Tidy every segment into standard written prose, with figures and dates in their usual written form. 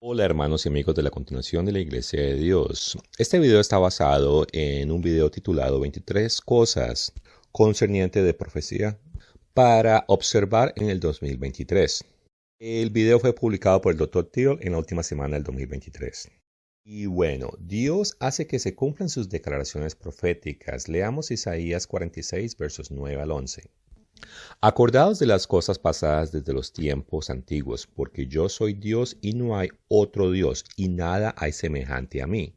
Hola hermanos y amigos de la continuación de la Iglesia de Dios. Este video está basado en un video titulado 23 cosas concernientes de profecía para observar en el 2023. El video fue publicado por el Dr. Till en la última semana del 2023. Y bueno, Dios hace que se cumplan sus declaraciones proféticas. Leamos Isaías 46 versos 9 al 11. Acordaos de las cosas pasadas desde los tiempos antiguos, porque yo soy Dios y no hay otro Dios, y nada hay semejante a mí,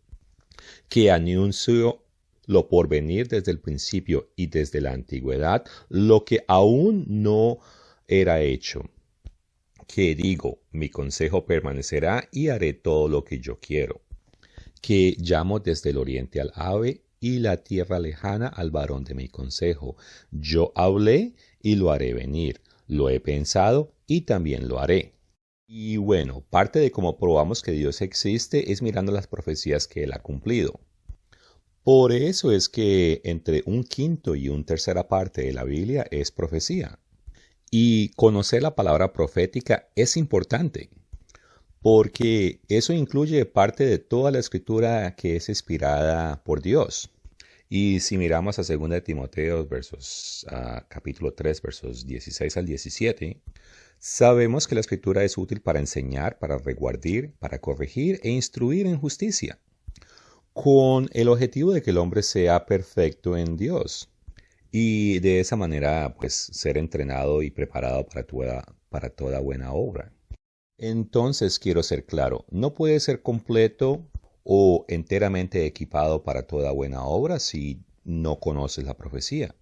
que anuncio lo porvenir desde el principio y desde la antigüedad, lo que aún no era hecho. Que digo, mi consejo permanecerá y haré todo lo que yo quiero. Que llamo desde el oriente al ave y la tierra lejana al varón de mi consejo. Yo hablé y lo haré venir. Lo he pensado y también lo haré. Y bueno, parte de cómo probamos que Dios existe es mirando las profecías que Él ha cumplido. Por eso es que entre un quinto y una tercera parte de la Biblia es profecía. Y conocer la palabra profética es importante, porque eso incluye parte de toda la escritura que es inspirada por Dios. Y si miramos a 2 de Timoteo, capítulo 3, versos 16 al 17, sabemos que la escritura es útil para enseñar, para reguardir, para corregir e instruir en justicia, con el objetivo de que el hombre sea perfecto en Dios. Y de esa manera, pues, ser entrenado y preparado para toda buena obra. Entonces quiero ser claro, no puede ser completo o enteramente equipado para toda buena obra si no conoces la profecía.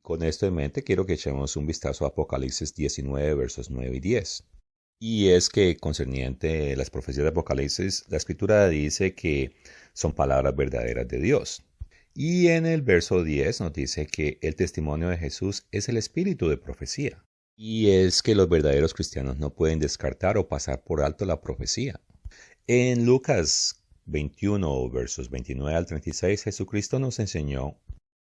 Con esto en mente quiero que echemos un vistazo a Apocalipsis 19 versos 9 y 10. Y es que concerniente a las profecías de Apocalipsis, la escritura dice que son palabras verdaderas de Dios. Y en el verso 10 nos dice que el testimonio de Jesús es el espíritu de profecía. Y es que los verdaderos cristianos no pueden descartar o pasar por alto la profecía. En Lucas 21, versos 29 al 36, Jesucristo nos enseñó,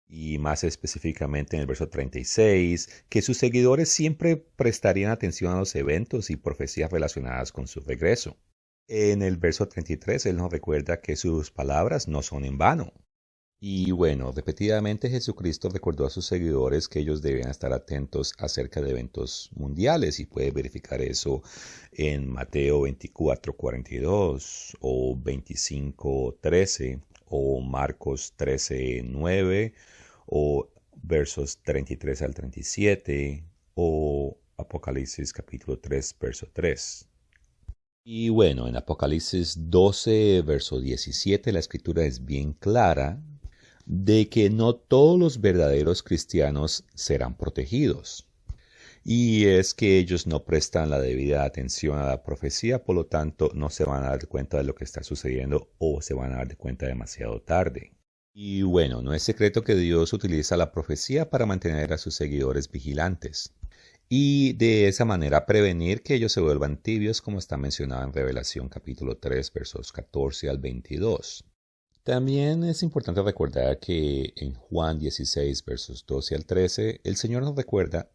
y más específicamente en el verso 36, que sus seguidores siempre prestarían atención a los eventos y profecías relacionadas con su regreso. En el verso 33, Él nos recuerda que sus palabras no son en vano. Y bueno, repetidamente Jesucristo recordó a sus seguidores que ellos debían estar atentos acerca de eventos mundiales y puede verificar eso en Mateo 24:42 o 25:13 o Marcos 13:9 o versos 33 al 37 o Apocalipsis capítulo 3 verso 3. Y bueno, en Apocalipsis 12 verso 17 la escritura es bien clara de que no todos los verdaderos cristianos serán protegidos. Y es que ellos no prestan la debida atención a la profecía, por lo tanto no se van a dar cuenta de lo que está sucediendo o se van a dar cuenta demasiado tarde. Y bueno, no es secreto que Dios utiliza la profecía para mantener a sus seguidores vigilantes y de esa manera prevenir que ellos se vuelvan tibios, como está mencionado en Revelación capítulo 3 versos 14 al 22. También es importante recordar que en Juan 16, versos 12 al 13, el Señor nos recuerda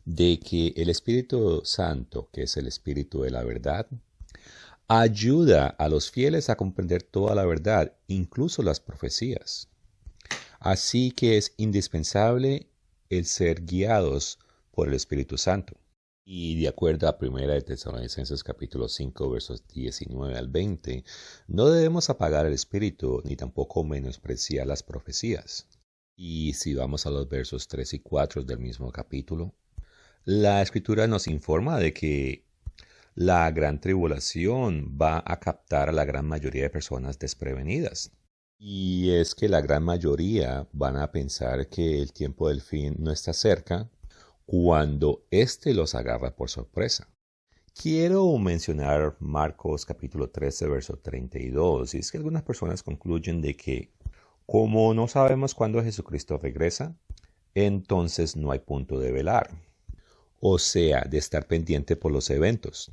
de que el Espíritu Santo, que es el Espíritu de la verdad, ayuda a los fieles a comprender toda la verdad, incluso las profecías. Así que es indispensable el ser guiados por el Espíritu Santo. Y de acuerdo a 1 de Tesalonicenses capítulo 5 versos 19 al 20, no debemos apagar el espíritu ni tampoco menospreciar las profecías. Y si vamos a los versos 3 y 4 del mismo capítulo, la escritura nos informa de que la gran tribulación va a captar a la gran mayoría de personas desprevenidas. Y es que la gran mayoría van a pensar que el tiempo del fin no está cerca, cuando éste los agarra por sorpresa. Quiero mencionar Marcos capítulo 13, verso 32, y es que algunas personas concluyen de que, como no sabemos cuándo Jesucristo regresa, entonces no hay punto de velar, o sea, de estar pendiente por los eventos.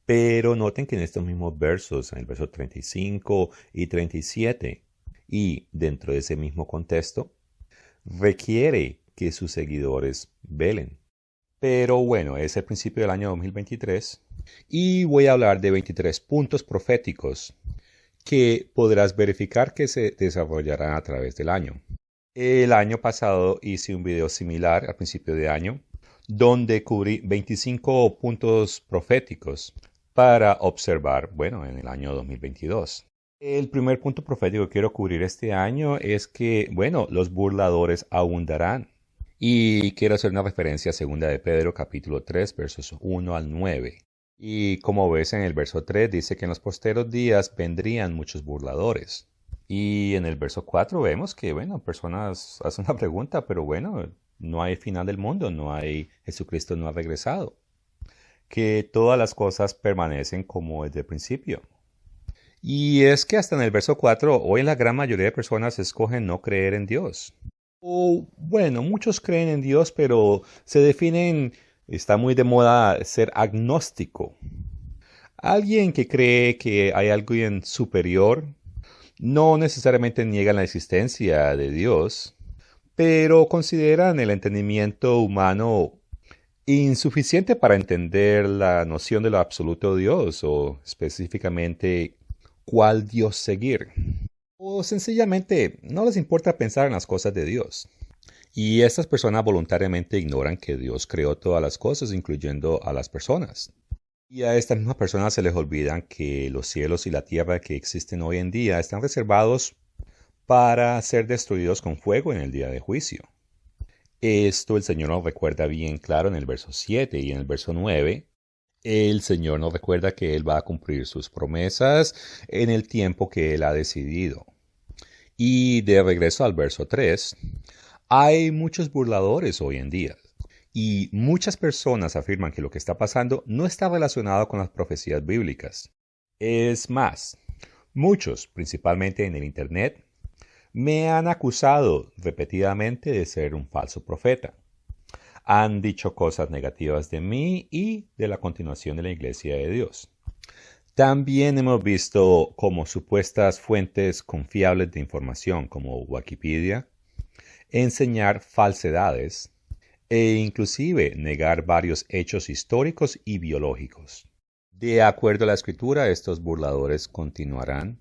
Pero noten que en estos mismos versos, en el verso 35 y 37, y dentro de ese mismo contexto, requiere que sus seguidores velen. Pero bueno, es el principio del año 2023 Y voy a hablar de 23 puntos proféticos que podrás verificar que se desarrollarán a través del año. El año pasado hice un video similar al principio de año, donde cubrí 25 puntos proféticos para observar, en el año 2022. El primer punto profético que quiero cubrir este año es que, los burladores abundarán. Y quiero hacer una referencia a 2 de Pedro, capítulo 3, versos 1 al 9. Y como ves en el verso 3 dice que en los posteros días vendrían muchos burladores. Y en el verso 4 vemos que, personas hacen una pregunta, pero no hay final del mundo, Jesucristo no ha regresado. Que todas las cosas permanecen como desde el principio. Y es que hasta en el verso 4, hoy la gran mayoría de personas escogen no creer en Dios. Muchos creen en Dios, pero está muy de moda ser agnóstico. Alguien que cree que hay alguien superior no necesariamente niegan la existencia de Dios, pero consideran el entendimiento humano insuficiente para entender la noción de lo absoluto de Dios, o específicamente cuál Dios seguir. O sencillamente no les importa pensar en las cosas de Dios. Y estas personas voluntariamente ignoran que Dios creó todas las cosas, incluyendo a las personas. Y a estas mismas personas se les olvidan que los cielos y la tierra que existen hoy en día están reservados para ser destruidos con fuego en el día de juicio. Esto el Señor nos recuerda bien claro en el verso 7 y en el verso 9. El Señor nos recuerda que Él va a cumplir sus promesas en el tiempo que Él ha decidido. Y de regreso al verso 3, hay muchos burladores hoy en día. Y muchas personas afirman que lo que está pasando no está relacionado con las profecías bíblicas. Es más, muchos, principalmente en el Internet, me han acusado repetidamente de ser un falso profeta. Han dicho cosas negativas de mí y de la continuación de la Iglesia de Dios. También hemos visto como supuestas fuentes confiables de información, como Wikipedia, enseñar falsedades e inclusive negar varios hechos históricos y biológicos. De acuerdo a la Escritura, estos burladores continuarán,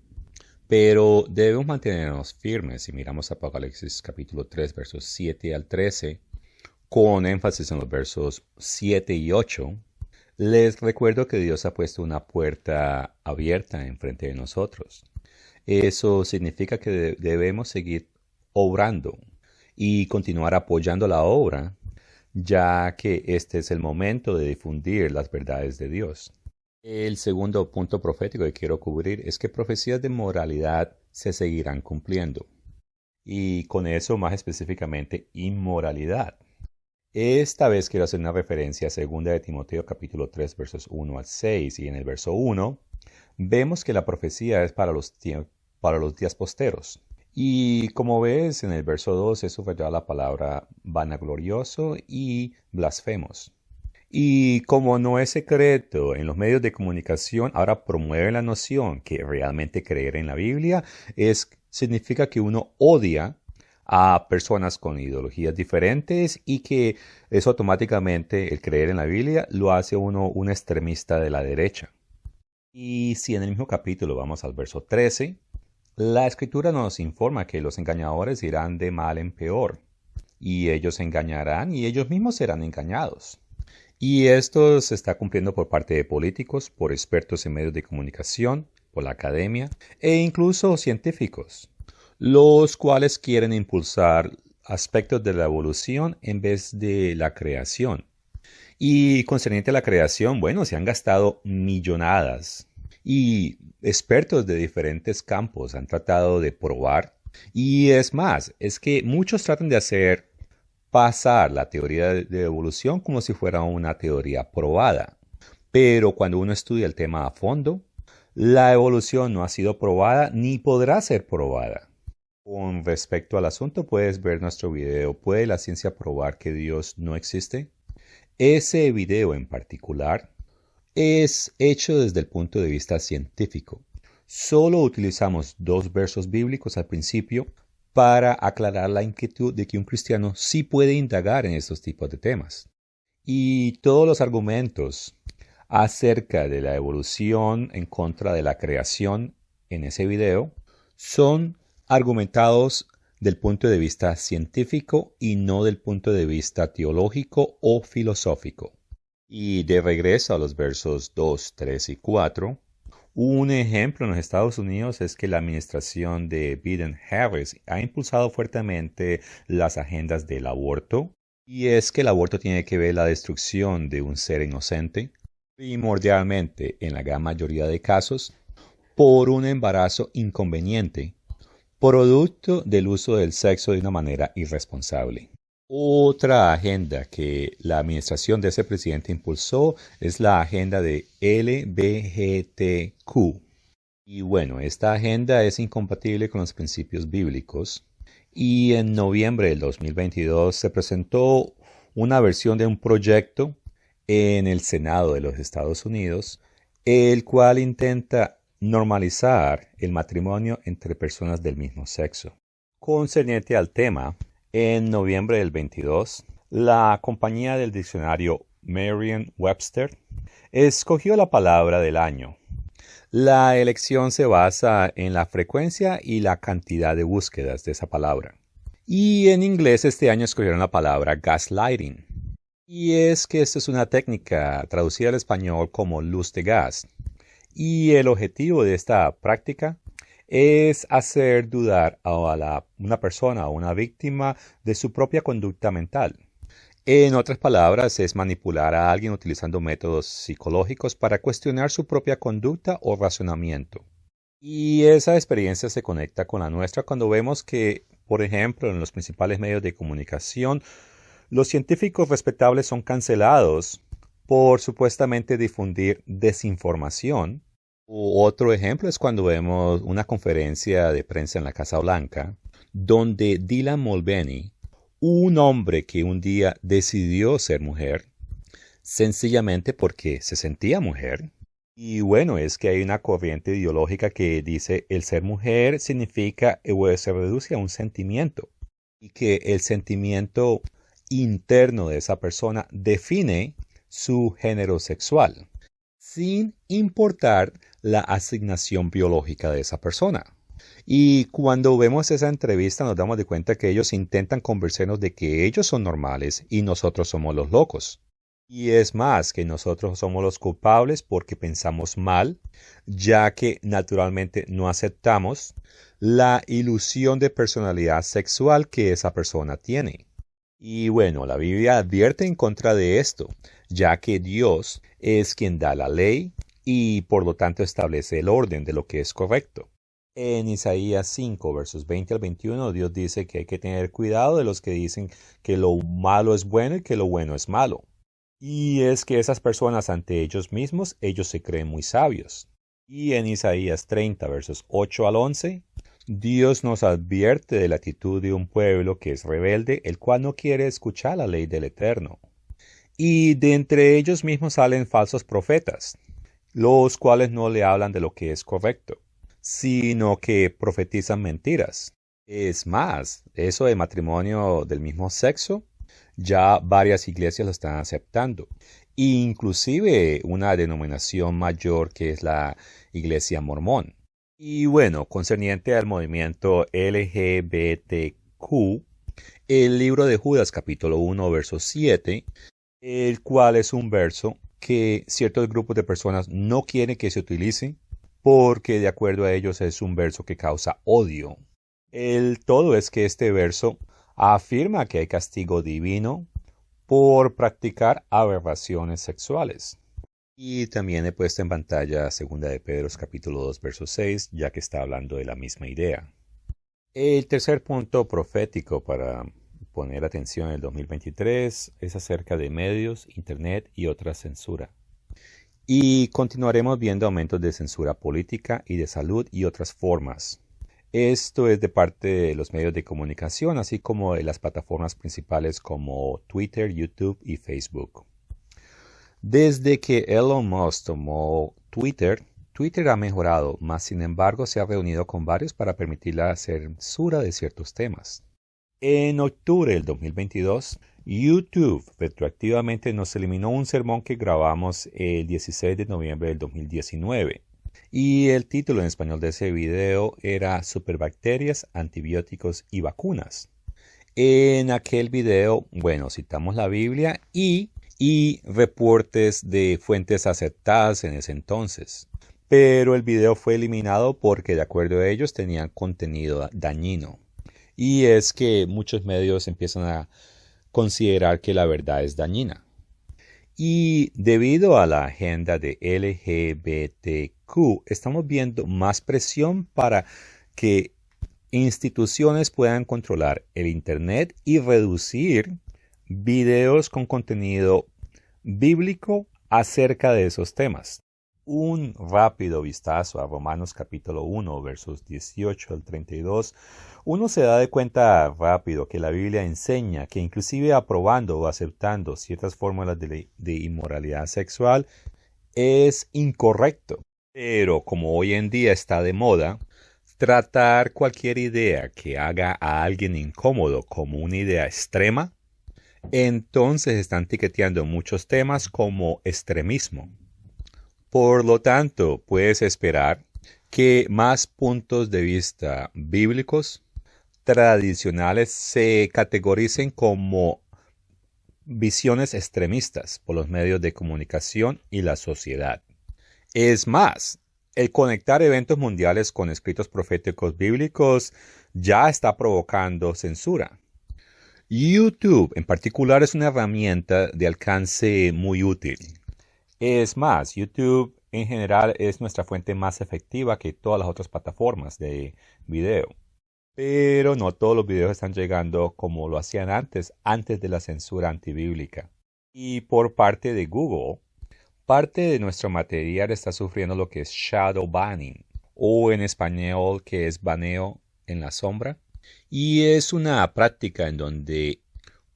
pero debemos mantenernos firmes. Si miramos Apocalipsis capítulo 3, versos 7 al 13, con énfasis en los versos 7 y 8, les recuerdo que Dios ha puesto una puerta abierta enfrente de nosotros. Eso significa que debemos seguir obrando y continuar apoyando la obra, ya que este es el momento de difundir las verdades de Dios. El segundo punto profético que quiero cubrir es que profecías de moralidad se seguirán cumpliendo. Y con eso más específicamente inmoralidad. Esta vez quiero hacer una referencia a 2 de Timoteo capítulo 3 versos 1 al 6, y en el verso 1 vemos que la profecía es para los días posteros. Y como ves en el verso 2 es subrayada la palabra vanaglorioso y blasfemos. Y como no es secreto, en los medios de comunicación ahora promueven la noción que realmente creer en la Biblia significa que uno odia a personas con ideologías diferentes, y que eso automáticamente, el creer en la Biblia, lo hace uno un extremista de la derecha. Y si en el mismo capítulo vamos al verso 13, la Escritura nos informa que los engañadores irán de mal en peor, y ellos engañarán y ellos mismos serán engañados. Y esto se está cumpliendo por parte de políticos, por expertos en medios de comunicación, por la academia e incluso científicos, los cuales quieren impulsar aspectos de la evolución en vez de la creación. Y concerniente a la creación, se han gastado millonadas. Y expertos de diferentes campos han tratado de probar. Y es más, es que muchos tratan de hacer pasar la teoría de evolución como si fuera una teoría probada. Pero cuando uno estudia el tema a fondo, la evolución no ha sido probada ni podrá ser probada. Con respecto al asunto, puedes ver nuestro video ¿Puede la ciencia probar que Dios no existe? Ese video en particular es hecho desde el punto de vista científico. Solo utilizamos 2 versos bíblicos al principio para aclarar la inquietud de que un cristiano sí puede indagar en estos tipos de temas. Y todos los argumentos acerca de la evolución en contra de la creación en ese video son argumentados del punto de vista científico y no del punto de vista teológico o filosófico. Y de regreso a los versos 2, 3 y 4, un ejemplo en los Estados Unidos es que la administración de Biden-Harris ha impulsado fuertemente las agendas del aborto, y es que el aborto tiene que ver la destrucción de un ser inocente, primordialmente en la gran mayoría de casos, por un embarazo inconveniente, producto del uso del sexo de una manera irresponsable. Otra agenda que la administración de ese presidente impulsó es la agenda de LGBTQ. Y bueno, esta agenda es incompatible con los principios bíblicos. Y en noviembre del 2022 se presentó una versión de un proyecto en el Senado de los Estados Unidos, el cual intenta normalizar el matrimonio entre personas del mismo sexo. Concerniente al tema, en noviembre del 22, la compañía del diccionario Merriam-Webster escogió la palabra del año. La elección se basa en la frecuencia y la cantidad de búsquedas de esa palabra. Y en inglés este año escogieron la palabra gaslighting. Y es que esta es una técnica traducida al español como luz de gas. Y el objetivo de esta práctica es hacer dudar a una persona o una víctima de su propia conducta mental. En otras palabras, es manipular a alguien utilizando métodos psicológicos para cuestionar su propia conducta o razonamiento. Y esa experiencia se conecta con la nuestra cuando vemos que, por ejemplo, en los principales medios de comunicación, los científicos respetables son cancelados por supuestamente difundir desinformación. Otro ejemplo es cuando vemos una conferencia de prensa en la Casa Blanca, donde Dylan Mulvaney, un hombre que un día decidió ser mujer, sencillamente porque se sentía mujer. Y bueno, es que hay una corriente ideológica que dice el ser mujer significa o se reduce a un sentimiento, y que el sentimiento interno de esa persona define su género sexual, sin importar la asignación biológica de esa persona. Y cuando vemos esa entrevista nos damos de cuenta que ellos intentan convencernos de que ellos son normales y nosotros somos los locos. Y es más, que nosotros somos los culpables porque pensamos mal, ya que naturalmente no aceptamos la ilusión de personalidad sexual que esa persona tiene. Y bueno, la Biblia advierte en contra de esto, ya que Dios es quien da la ley y por lo tanto establece el orden de lo que es correcto. En Isaías 5, versos 20 al 21, Dios dice que hay que tener cuidado de los que dicen que lo malo es bueno y que lo bueno es malo. Y es que esas personas ante ellos mismos, ellos se creen muy sabios. Y en Isaías 30, versos 8 al 11, Dios nos advierte de la actitud de un pueblo que es rebelde, el cual no quiere escuchar la ley del Eterno. Y de entre ellos mismos salen falsos profetas, los cuales no le hablan de lo que es correcto, sino que profetizan mentiras. Es más, eso de matrimonio del mismo sexo, ya varias iglesias lo están aceptando. Inclusive una denominación mayor que es la Iglesia Mormón. Y bueno, concerniente al movimiento LGBTQ, el libro de Judas capítulo 1 verso 7, el cual es un verso que ciertos grupos de personas no quieren que se utilice porque de acuerdo a ellos es un verso que causa odio. El todo es que este verso afirma que hay castigo divino por practicar aberraciones sexuales. Y también he puesto en pantalla 2 de Pedro capítulo 2 verso 6, ya que está hablando de la misma idea. El tercer punto profético para poner atención en el 2023 es acerca de medios, internet y otra censura. Y continuaremos viendo aumentos de censura política y de salud y otras formas. Esto es de parte de los medios de comunicación, así como de las plataformas principales como Twitter, YouTube y Facebook. Desde que Elon Musk tomó Twitter, Twitter ha mejorado, mas sin embargo se ha reunido con varios para permitir la censura de ciertos temas. En octubre del 2022, YouTube retroactivamente nos eliminó un sermón que grabamos el 16 de noviembre del 2019. Y el título en español de ese video era Superbacterias, antibióticos y vacunas. En aquel video, citamos la Biblia y reportes de fuentes aceptadas en ese entonces. Pero el video fue eliminado porque, de acuerdo a ellos, tenían contenido dañino. Y es que muchos medios empiezan a considerar que la verdad es dañina. Y debido a la agenda de LGBTQ, estamos viendo más presión para que instituciones puedan controlar el Internet y reducir videos con contenido bíblico acerca de esos temas. Un rápido vistazo a Romanos capítulo 1, versos 18 al 32, uno se da de cuenta rápido que la Biblia enseña que inclusive aprobando o aceptando ciertas fórmulas de inmoralidad sexual es incorrecto. Pero como hoy en día está de moda, tratar cualquier idea que haga a alguien incómodo como una idea extrema, entonces están etiquetando muchos temas como extremismo. Por lo tanto, puedes esperar que más puntos de vista bíblicos tradicionales se categoricen como visiones extremistas por los medios de comunicación y la sociedad. Es más, el conectar eventos mundiales con escritos proféticos bíblicos ya está provocando censura. YouTube en particular es una herramienta de alcance muy útil. Es más, YouTube en general es nuestra fuente más efectiva que todas las otras plataformas de video. Pero no todos los videos están llegando como lo hacían antes de la censura antibíblica. Y por parte de Google, parte de nuestro material está sufriendo lo que es shadow banning, o en español que es baneo en la sombra. Y es una práctica en donde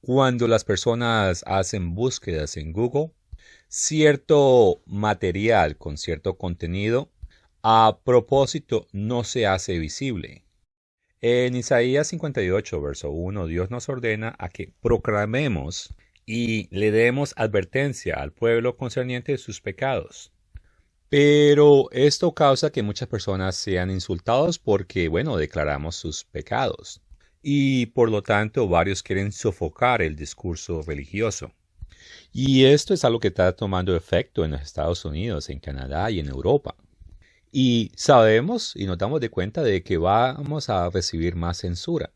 cuando las personas hacen búsquedas en Google, cierto material con cierto contenido a propósito no se hace visible. En Isaías 58, verso 1, Dios nos ordena a que proclamemos y le demos advertencia al pueblo concerniente de sus pecados. Pero esto causa que muchas personas sean insultados porque, declaramos sus pecados. Y por lo tanto, varios quieren sofocar el discurso religioso. Y esto es algo que está tomando efecto en los Estados Unidos, en Canadá y en Europa. Y sabemos y nos damos de cuenta de que vamos a recibir más censura.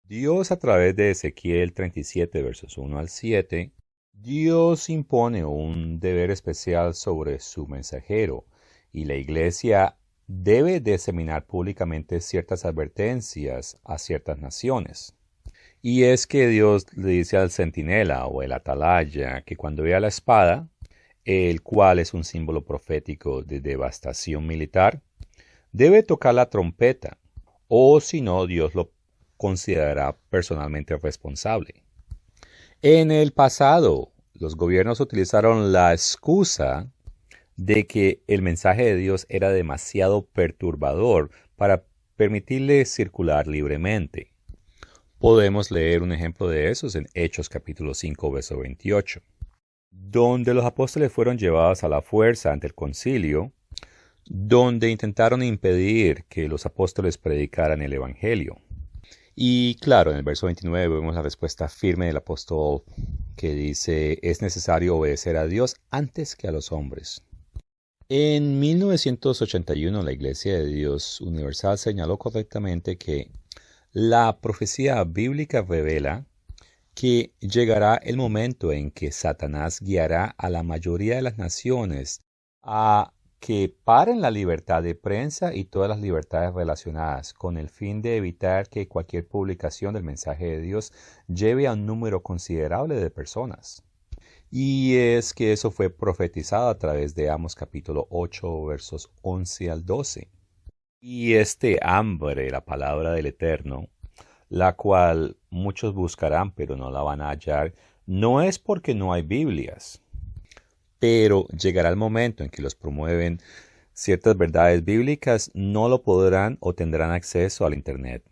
Dios a través de Ezequiel 37, versos 1 al 7, Dios impone un deber especial sobre su mensajero y la iglesia debe diseminar públicamente ciertas advertencias a ciertas naciones. Y es que Dios le dice al centinela o el atalaya que cuando vea la espada, el cual es un símbolo profético de devastación militar, debe tocar la trompeta, o si no, Dios lo considerará personalmente responsable. En el pasado, los gobiernos utilizaron la excusa de que el mensaje de Dios era demasiado perturbador para permitirle circular libremente. Podemos leer un ejemplo de esos en Hechos capítulo 5, verso 28, donde los apóstoles fueron llevados a la fuerza ante el concilio, donde intentaron impedir que los apóstoles predicaran el evangelio. Y claro, en el verso 29 vemos la respuesta firme del apóstol que dice, es necesario obedecer a Dios antes que a los hombres. En 1981 la Iglesia de Dios Universal señaló correctamente que la profecía bíblica revela que llegará el momento en que Satanás guiará a la mayoría de las naciones a que paren la libertad de prensa y todas las libertades relacionadas, con el fin de evitar que cualquier publicación del mensaje de Dios lleve a un número considerable de personas. Y es que eso fue profetizado a través de Amos capítulo 8, versos 11 al 12. Y este hambre, la palabra del Eterno, la cual muchos buscarán pero no la van a hallar, no es porque no hay Biblias, pero llegará el momento en que los promueven ciertas verdades bíblicas, no lo podrán o tendrán acceso al Internet.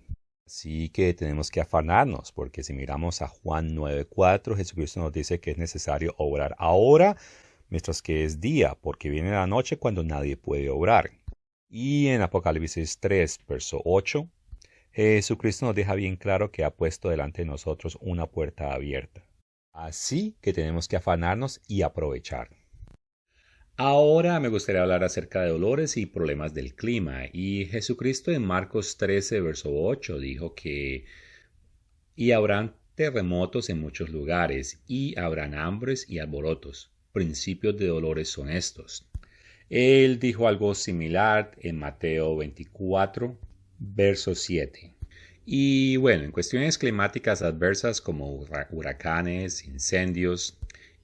Así que tenemos que afanarnos, porque si miramos a Juan 9:4, Jesucristo nos dice que es necesario obrar ahora, mientras que es día, porque viene la noche cuando nadie puede obrar. Y en Apocalipsis 3, verso 8, Jesucristo nos deja bien claro que ha puesto delante de nosotros una puerta abierta. Así que tenemos que afanarnos y aprovechar. Ahora me gustaría hablar acerca de dolores y problemas del clima. Y Jesucristo en Marcos 13, verso 8 dijo que y habrán terremotos en muchos lugares, y habrán hambres y alborotos. Principios de dolores son estos. Él dijo algo similar en Mateo 24, verso 7. Y bueno, en cuestiones climáticas adversas como huracanes, incendios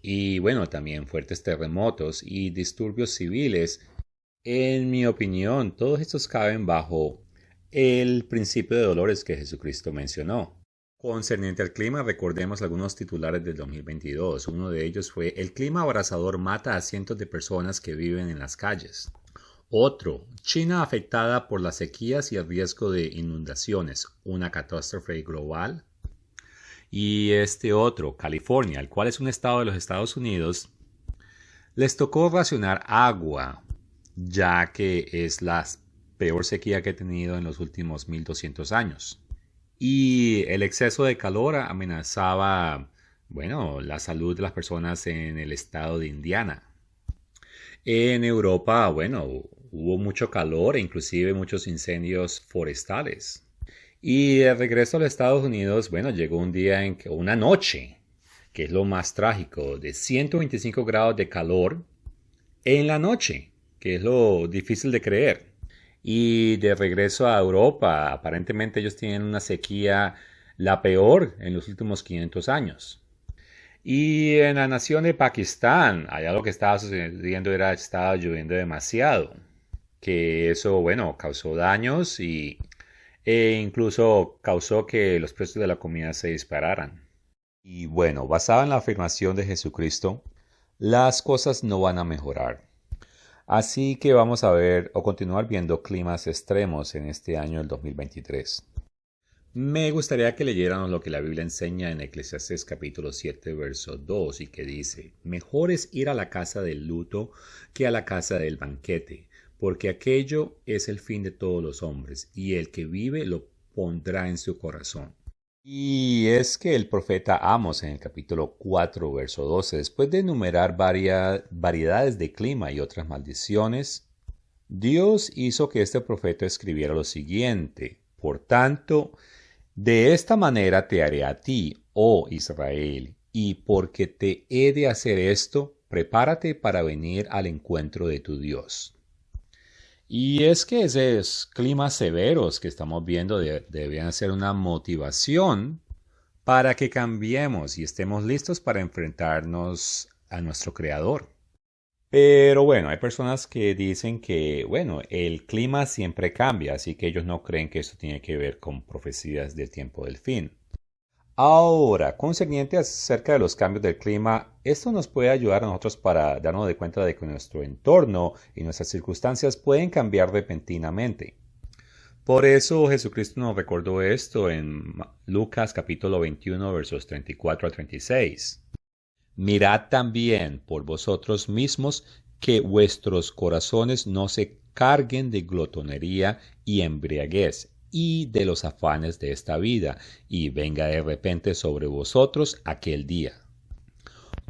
y bueno, también fuertes terremotos y disturbios civiles, en mi opinión, todos estos caben bajo el principio de dolores que Jesucristo mencionó. Concerniente al clima, recordemos algunos titulares del 2022. Uno de ellos fue: el clima abrasador mata a cientos de personas que viven en las calles. Otro: China afectada por las sequías y el riesgo de inundaciones, una catástrofe global. Y este otro, California, el cual es un estado de los Estados Unidos, les tocó racionar agua, ya que es la peor sequía que ha tenido en los últimos 1200 años. Y el exceso de calor amenazaba, bueno, la salud de las personas en el estado de Indiana. En Europa, bueno, hubo mucho calor e inclusive muchos incendios forestales. Y de regreso a los Estados Unidos, bueno, llegó un día en que, una noche, que es lo más trágico, de 125 grados de calor en la noche, que es lo difícil de creer. Y de regreso a Europa, aparentemente ellos tienen una sequía la peor en los últimos 500 años. Y en la nación de Pakistán, allá lo que estaba sucediendo era que estaba lloviendo demasiado, que eso, bueno, causó daños e incluso causó que los precios de la comida se dispararan. Y bueno, basado en la afirmación de Jesucristo, las cosas no van a mejorar. Así que vamos a ver o continuar viendo climas extremos en este año del 2023. Me gustaría que leyeran lo que la Biblia enseña en Eclesiastés capítulo 7, verso 2, y que dice: mejor es ir a la casa del luto que a la casa del banquete, porque aquello es el fin de todos los hombres, y el que vive lo pondrá en su corazón. Y es que el profeta Amos en el capítulo 4, verso 12, después de enumerar variedades de clima y otras maldiciones, Dios hizo que este profeta escribiera lo siguiente: por tanto, de esta manera te haré a ti, oh Israel, y porque te he de hacer esto, prepárate para venir al encuentro de tu Dios. Y es que esos climas severos que estamos viendo deben ser una motivación para que cambiemos y estemos listos para enfrentarnos a nuestro Creador. Pero bueno, hay personas que dicen que, bueno, el clima siempre cambia, así que ellos no creen que esto tiene que ver con profecías del tiempo del fin. Ahora, concerniente acerca de los cambios del clima, esto nos puede ayudar a nosotros para darnos de cuenta de que nuestro entorno y nuestras circunstancias pueden cambiar repentinamente. Por eso Jesucristo nos recordó esto en Lucas capítulo 21 versos 34 al 36. Mirad también por vosotros mismos que vuestros corazones no se carguen de glotonería y embriaguez y de los afanes de esta vida, y venga de repente sobre vosotros aquel día.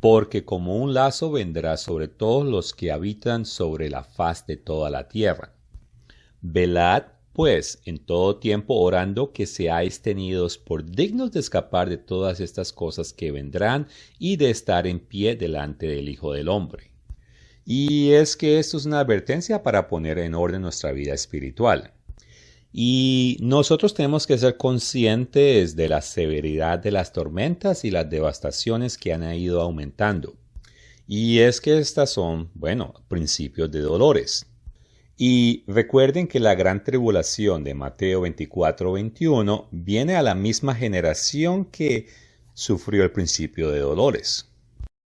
Porque como un lazo vendrá sobre todos los que habitan sobre la faz de toda la tierra. Velad, pues, en todo tiempo orando que seáis tenidos por dignos de escapar de todas estas cosas que vendrán y de estar en pie delante del Hijo del Hombre. Y es que esto es una advertencia para poner en orden nuestra vida espiritual. Y nosotros tenemos que ser conscientes de la severidad de las tormentas y las devastaciones que han ido aumentando. Y es que estas son, bueno, principios de dolores. Y recuerden que la gran tribulación de Mateo 24-21 viene a la misma generación que sufrió el principio de dolores.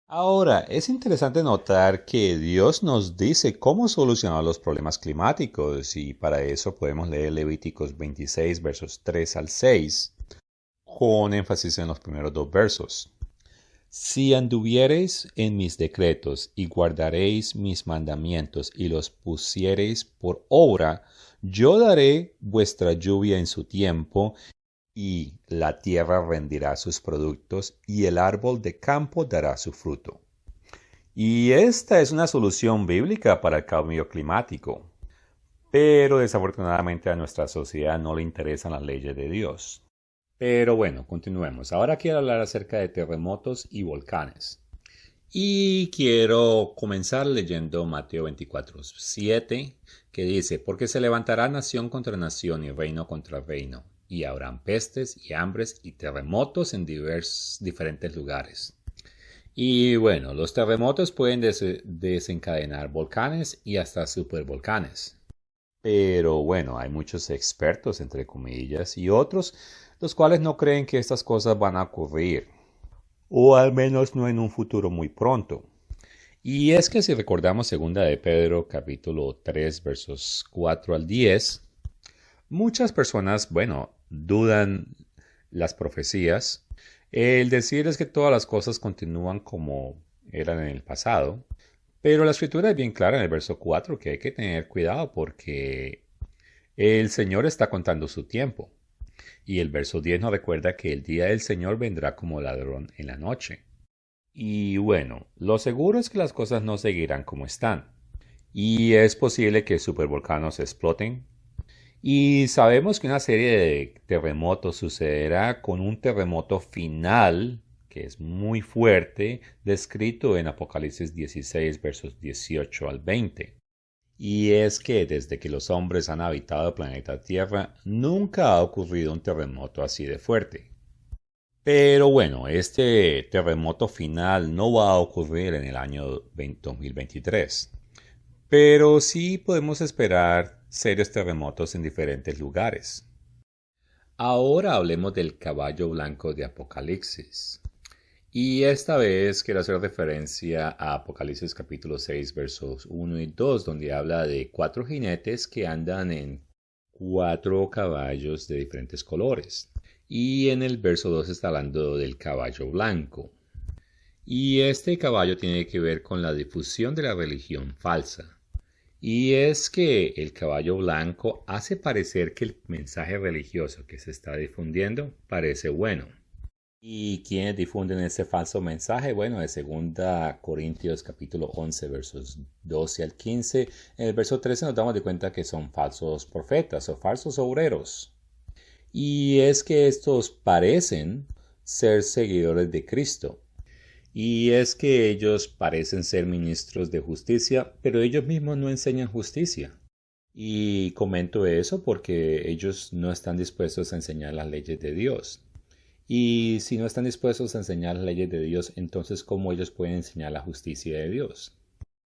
Ahora, es interesante notar que Dios nos dice cómo solucionar los problemas climáticos y para eso podemos leer Levíticos 26 versos 3 al 6 con énfasis en los primeros dos versos. Si anduviereis en mis decretos y guardaréis mis mandamientos y los pusiereis por obra, yo daré vuestra lluvia en su tiempo y la tierra rendirá sus productos y el árbol de campo dará su fruto. Y esta es una solución bíblica para el cambio climático. Pero desafortunadamente a nuestra sociedad no le interesan las leyes de Dios. Pero bueno, continuemos. Ahora quiero hablar acerca de terremotos y volcanes. Y quiero comenzar leyendo Mateo 24:7, que dice, porque se levantará nación contra nación y reino contra reino, y habrán pestes y hambres y terremotos en diferentes lugares. Y bueno, los terremotos pueden desencadenar volcanes y hasta supervolcanes. Pero bueno, hay muchos expertos, entre comillas, y otros, los cuales no creen que estas cosas van a ocurrir, o al menos no en un futuro muy pronto. Y es que si recordamos 2 de Pedro capítulo 3 versos 4 al 10, muchas personas, bueno, dudan las profecías. El decir es que todas las cosas continúan como eran en el pasado, pero la escritura es bien clara en el verso 4 que hay que tener cuidado porque el Señor está contando su tiempo. Y el verso 10 nos recuerda que el día del Señor vendrá como ladrón en la noche. Y bueno, lo seguro es que las cosas no seguirán como están. Y es posible que supervolcanos exploten. Y sabemos que una serie de terremotos sucederá con un terremoto final, que es muy fuerte, descrito en Apocalipsis 16, versos 18 al 20. Y es que desde que los hombres han habitado el planeta Tierra, nunca ha ocurrido un terremoto así de fuerte. Pero bueno, este terremoto final no va a ocurrir en el año 2023. Pero sí podemos esperar serios terremotos en diferentes lugares. Ahora hablemos del caballo blanco de Apocalipsis. Y esta vez quiero hacer referencia a Apocalipsis capítulo 6 versos 1 y 2, donde habla de 4 jinetes que andan en 4 caballos de diferentes colores. Y en el verso 2 está hablando del caballo blanco. Y este caballo tiene que ver con la difusión de la religión falsa. Y es que el caballo blanco hace parecer que el mensaje religioso que se está difundiendo parece bueno. ¿Y quiénes difunden ese falso mensaje? Bueno, de 2 Corintios capítulo 11 versos 12 al 15, en el verso 13 nos damos de cuenta que son falsos profetas o falsos obreros. Y es que estos parecen ser seguidores de Cristo. Y es que ellos parecen ser ministros de justicia, pero ellos mismos no enseñan justicia. Y comento eso porque ellos no están dispuestos a enseñar las leyes de Dios. Y si no están dispuestos a enseñar las leyes de Dios, entonces ¿cómo ellos pueden enseñar la justicia de Dios?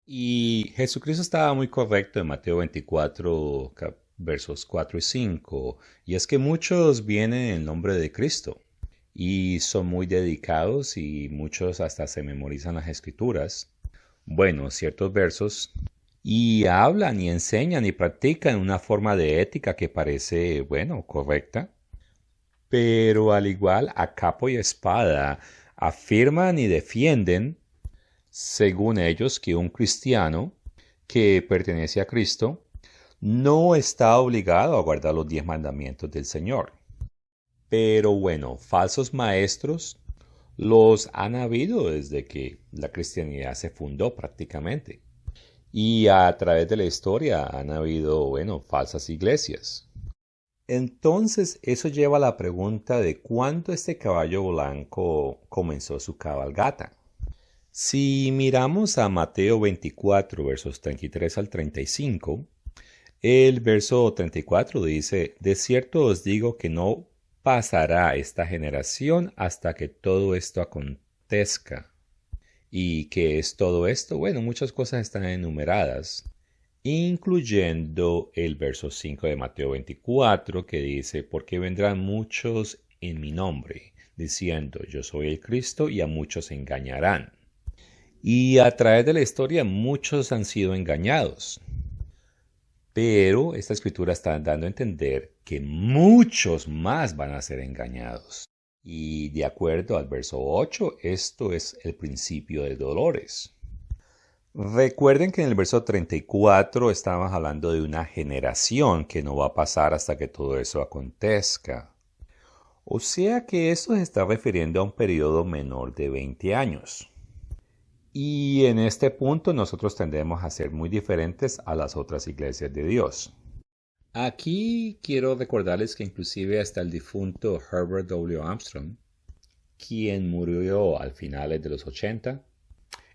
Y Jesucristo estaba muy correcto en Mateo 24, versos 4 y 5. Y es que muchos vienen en el nombre de Cristo y son muy dedicados y muchos hasta se memorizan las escrituras. Bueno, ciertos versos. Y hablan y enseñan y practican una forma de ética que parece, bueno, correcta. Pero al igual a capa y espada afirman y defienden, según ellos, que un cristiano que pertenece a Cristo no está obligado a guardar los 10 mandamientos del Señor. Pero bueno, falsos maestros los han habido desde que la cristianidad se fundó prácticamente. Y a través de la historia han habido, bueno, falsas iglesias. Entonces eso lleva a la pregunta de cuándo este caballo blanco comenzó su cabalgata. Si miramos a Mateo 24, versos 33 al 35, el verso 34 dice, de cierto os digo que no pasará esta generación hasta que todo esto acontezca. ¿Y qué es todo esto? Bueno, muchas cosas están enumeradas, incluyendo el verso 5 de Mateo 24, que dice, porque vendrán muchos en mi nombre, diciendo, yo soy el Cristo, y a muchos engañarán. Y a través de la historia muchos han sido engañados. Pero esta escritura está dando a entender que muchos más van a ser engañados. Y de acuerdo al verso 8, esto es el principio de dolores. Recuerden que en el verso 34 estábamos hablando de una generación que no va a pasar hasta que todo eso acontezca. O sea que esto se está refiriendo a un periodo menor de 20 años. Y en este punto nosotros tendemos a ser muy diferentes a las otras iglesias de Dios. Aquí quiero recordarles que inclusive hasta el difunto Herbert W. Armstrong, quien murió al finales de los 80,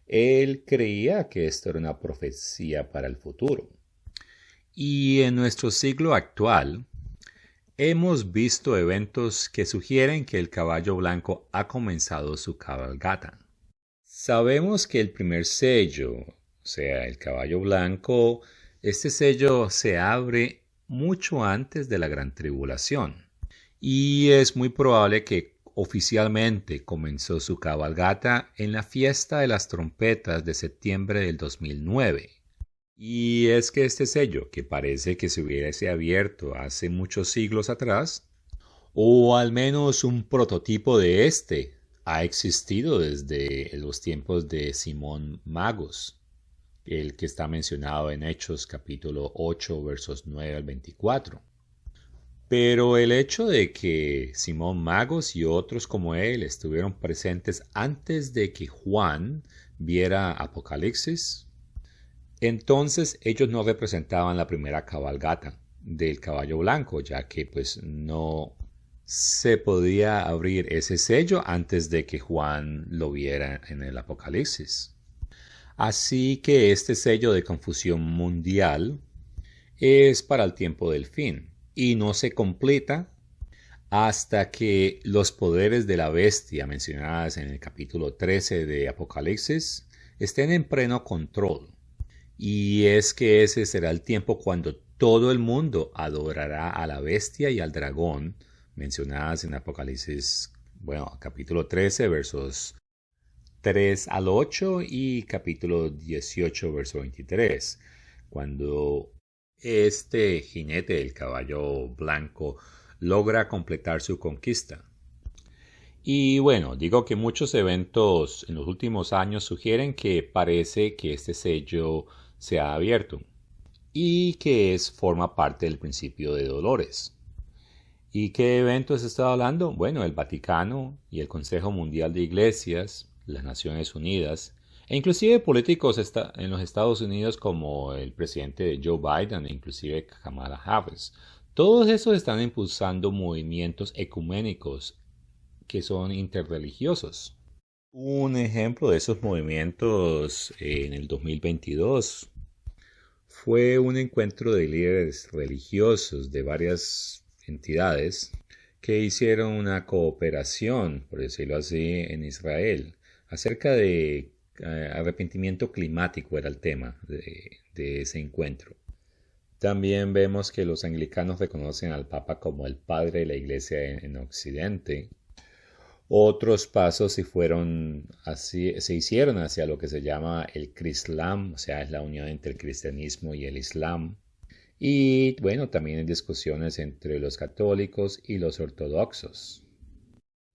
él creía que esto era una profecía para el futuro. Y en nuestro siglo actual, hemos visto eventos que sugieren que el caballo blanco ha comenzado su cabalgata. Sabemos que el primer sello, o sea, el caballo blanco, este sello se abre mucho antes de la gran tribulación. Y es muy probable que oficialmente comenzó su cabalgata en la fiesta de las trompetas de septiembre del 2009. Y es que este sello, que parece que se hubiese abierto hace muchos siglos atrás, o al menos un prototipo de este, ha existido desde los tiempos de Simón Magos, el que está mencionado en Hechos capítulo 8 versos 9 al 24. Pero el hecho de que Simón Magos y otros como él estuvieron presentes antes de que Juan viera Apocalipsis, entonces ellos no representaban la primera cabalgata del caballo blanco, ya que pues no se podía abrir ese sello antes de que Juan lo viera en el Apocalipsis. Así que este sello de confusión mundial es para el tiempo del fin y no se completa hasta que los poderes de la bestia mencionadas en el capítulo 13 de Apocalipsis estén en pleno control. Y es que ese será el tiempo cuando todo el mundo adorará a la bestia y al dragón mencionadas en Apocalipsis, capítulo 13 versos 3 al 8 y capítulo 18 verso 23, cuando este jinete del caballo blanco logra completar su conquista. Y digo que muchos eventos en los últimos años sugieren que parece que este sello se ha abierto y que forma parte del principio de dolores. ¿Y qué eventos está hablando? Bueno, el Vaticano y el Consejo Mundial de Iglesias, las Naciones Unidas, e inclusive políticos en los Estados Unidos como el presidente Joe Biden e inclusive Kamala Harris. Todos esos están impulsando movimientos ecuménicos que son interreligiosos. Un ejemplo de esos movimientos en el 2022 fue un encuentro de líderes religiosos de varias entidades que hicieron una cooperación, por decirlo así, en Israel acerca de arrepentimiento climático era el tema de ese encuentro. También vemos que los anglicanos reconocen al Papa como el padre de la Iglesia en Occidente. Otros pasos se hicieron hacia lo que se llama el Crislam, o sea, es la unión entre el cristianismo y el islam. Y también hay discusiones entre los católicos y los ortodoxos.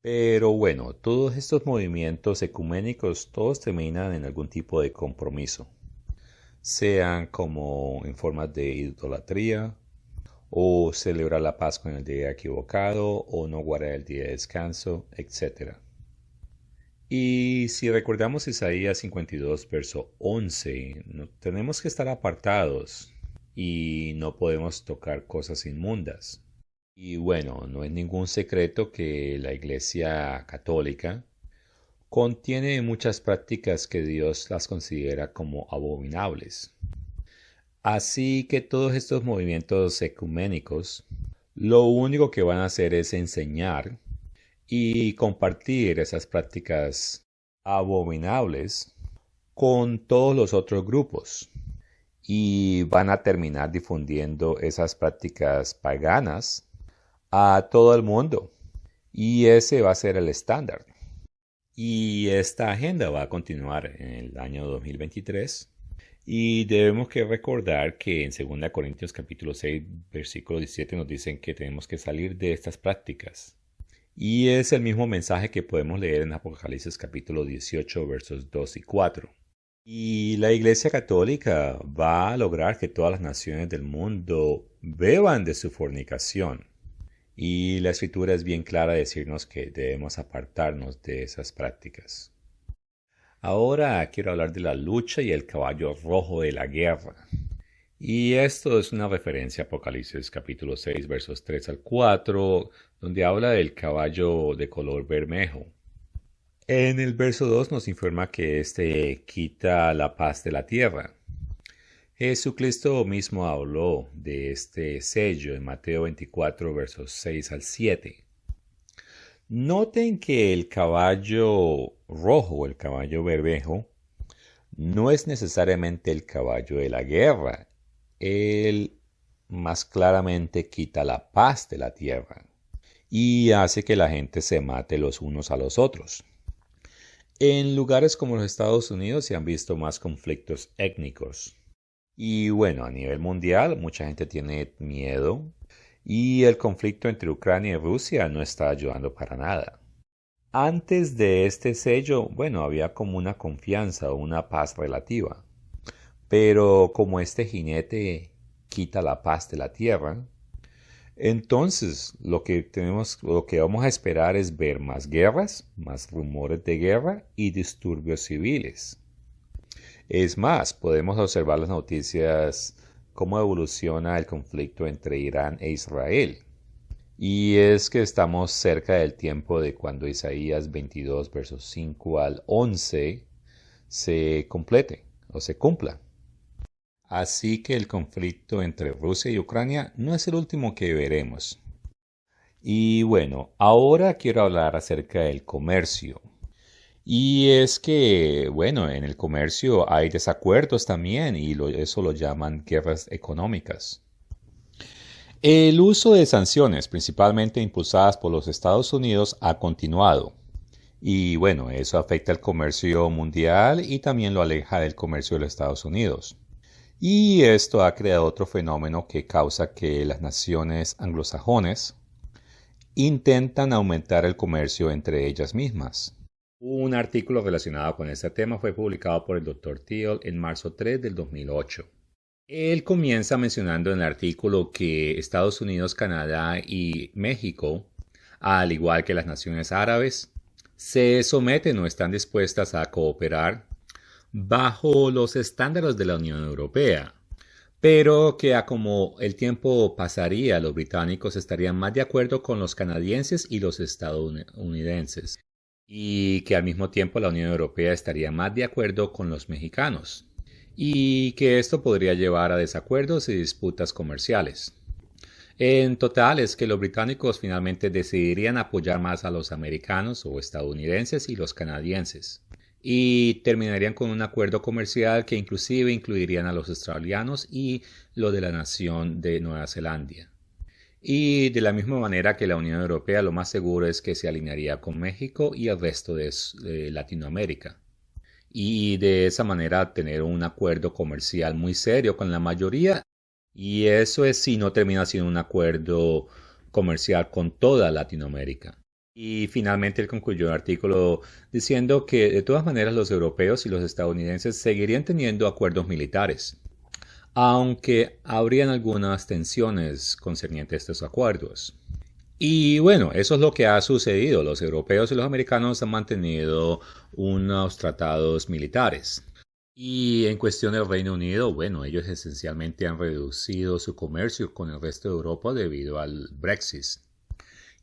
Pero todos estos movimientos ecuménicos todos terminan en algún tipo de compromiso, sean como en formas de idolatría, o celebrar la Pascua en el día equivocado, o no guardar el día de descanso, etc. Y si recordamos Isaías 52, verso 11, tenemos que estar apartados y no podemos tocar cosas inmundas. Y no es ningún secreto que la Iglesia Católica contiene muchas prácticas que Dios las considera como abominables. Así que todos estos movimientos ecuménicos lo único que van a hacer es enseñar y compartir esas prácticas abominables con todos los otros grupos. Y van a terminar difundiendo esas prácticas paganas a todo el mundo. Y ese va a ser el estándar. Y esta agenda va a continuar en el año 2023. Y debemos que recordar que en 2 Corintios capítulo 6, versículo 17 nos dicen que tenemos que salir de estas prácticas. Y es el mismo mensaje que podemos leer en Apocalipsis capítulo 18, versos 2 y 4. Y la Iglesia Católica va a lograr que todas las naciones del mundo beban de su fornicación. Y la Escritura es bien clara de decirnos que debemos apartarnos de esas prácticas. Ahora quiero hablar de la lucha y el caballo rojo de la guerra. Y esto es una referencia a Apocalipsis capítulo 6, versos 3 al 4, donde habla del caballo de color bermejo. En el verso 2 nos informa que éste quita la paz de la tierra. Jesucristo mismo habló de este sello en Mateo 24, versos 6 al 7. Noten que el caballo rojo, el caballo bermejo, no es necesariamente el caballo de la guerra. Él más claramente quita la paz de la tierra y hace que la gente se mate los unos a los otros. En lugares como los Estados Unidos se han visto más conflictos étnicos. Y bueno, a nivel mundial mucha gente tiene miedo y el conflicto entre Ucrania y Rusia no está ayudando para nada. Antes de este sello, bueno, había como una confianza o una paz relativa. Pero como este jinete quita la paz de la tierra, entonces lo que vamos a esperar es ver más guerras, más rumores de guerra y disturbios civiles. Es más, podemos observar las noticias cómo evoluciona el conflicto entre Irán e Israel. Y es que estamos cerca del tiempo de cuando Isaías 22, versos 5 al 11 se complete o se cumpla. Así que el conflicto entre Rusia y Ucrania no es el último que veremos. Y bueno, ahora quiero hablar acerca del comercio. Y es que, bueno, en el comercio hay desacuerdos también y eso lo llaman guerras económicas. El uso de sanciones, principalmente impulsadas por los Estados Unidos, ha continuado. Y bueno, eso afecta el comercio mundial y también lo aleja del comercio de los Estados Unidos. Y esto ha creado otro fenómeno que causa que las naciones anglosajones intentan aumentar el comercio entre ellas mismas. Un artículo relacionado con este tema fue publicado por el Dr. Thiel en marzo 3 del 2008. Él comienza mencionando en el artículo que Estados Unidos, Canadá y México, al igual que las naciones árabes, se someten o están dispuestas a cooperar bajo los estándares de la Unión Europea, pero que a como el tiempo pasaría, los británicos estarían más de acuerdo con los canadienses y los estadounidenses, y que al mismo tiempo la Unión Europea estaría más de acuerdo con los mexicanos, y que esto podría llevar a desacuerdos y disputas comerciales. En total es que los británicos finalmente decidirían apoyar más a los americanos o estadounidenses y los canadienses, y terminarían con un acuerdo comercial que inclusive incluirían a los australianos y lo de la nación de Nueva Zelanda. Y de la misma manera que la Unión Europea, lo más seguro es que se alinearía con México y el resto de Latinoamérica. Y de esa manera tener un acuerdo comercial muy serio con la mayoría. Y eso es si no termina siendo un acuerdo comercial con toda Latinoamérica. Y finalmente él concluyó el artículo diciendo que de todas maneras los europeos y los estadounidenses seguirían teniendo acuerdos militares, aunque habrían algunas tensiones concernientes a estos acuerdos. Y bueno, eso es lo que ha sucedido. Los europeos y los americanos han mantenido unos tratados militares. Y en cuestión del Reino Unido, bueno, ellos esencialmente han reducido su comercio con el resto de Europa debido al Brexit.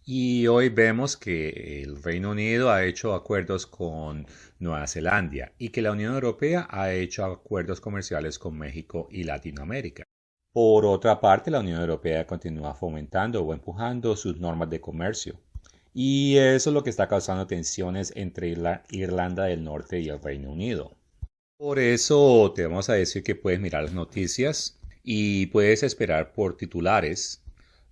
Y hoy vemos que el Reino Unido ha hecho acuerdos con Nueva Zelanda y que la Unión Europea ha hecho acuerdos comerciales con México y Latinoamérica. Por otra parte, la Unión Europea continúa fomentando o empujando sus normas de comercio. Y eso es lo que está causando tensiones entre Irlanda del Norte y el Reino Unido. Por eso te vamos a decir que puedes mirar las noticias y puedes esperar por titulares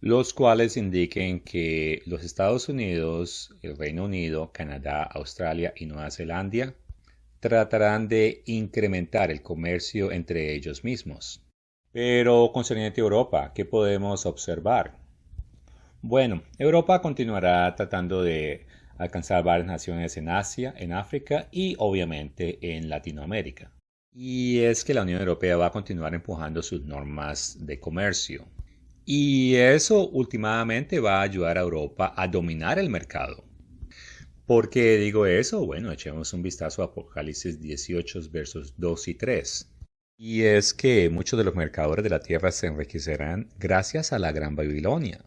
los cuales indiquen que los Estados Unidos, el Reino Unido, Canadá, Australia y Nueva Zelanda tratarán de incrementar el comercio entre ellos mismos. Pero concerniente a Europa, ¿qué podemos observar? Bueno, Europa continuará tratando de alcanzar varias naciones en Asia, en África y obviamente en Latinoamérica. Y es que la Unión Europea va a continuar empujando sus normas de comercio. Y eso últimamente va a ayudar a Europa a dominar el mercado. ¿Por qué digo eso? Bueno, echemos un vistazo a Apocalipsis 18, versos 2 y 3. Y es que muchos de los mercaderes de la tierra se enriquecerán gracias a la Gran Babilonia.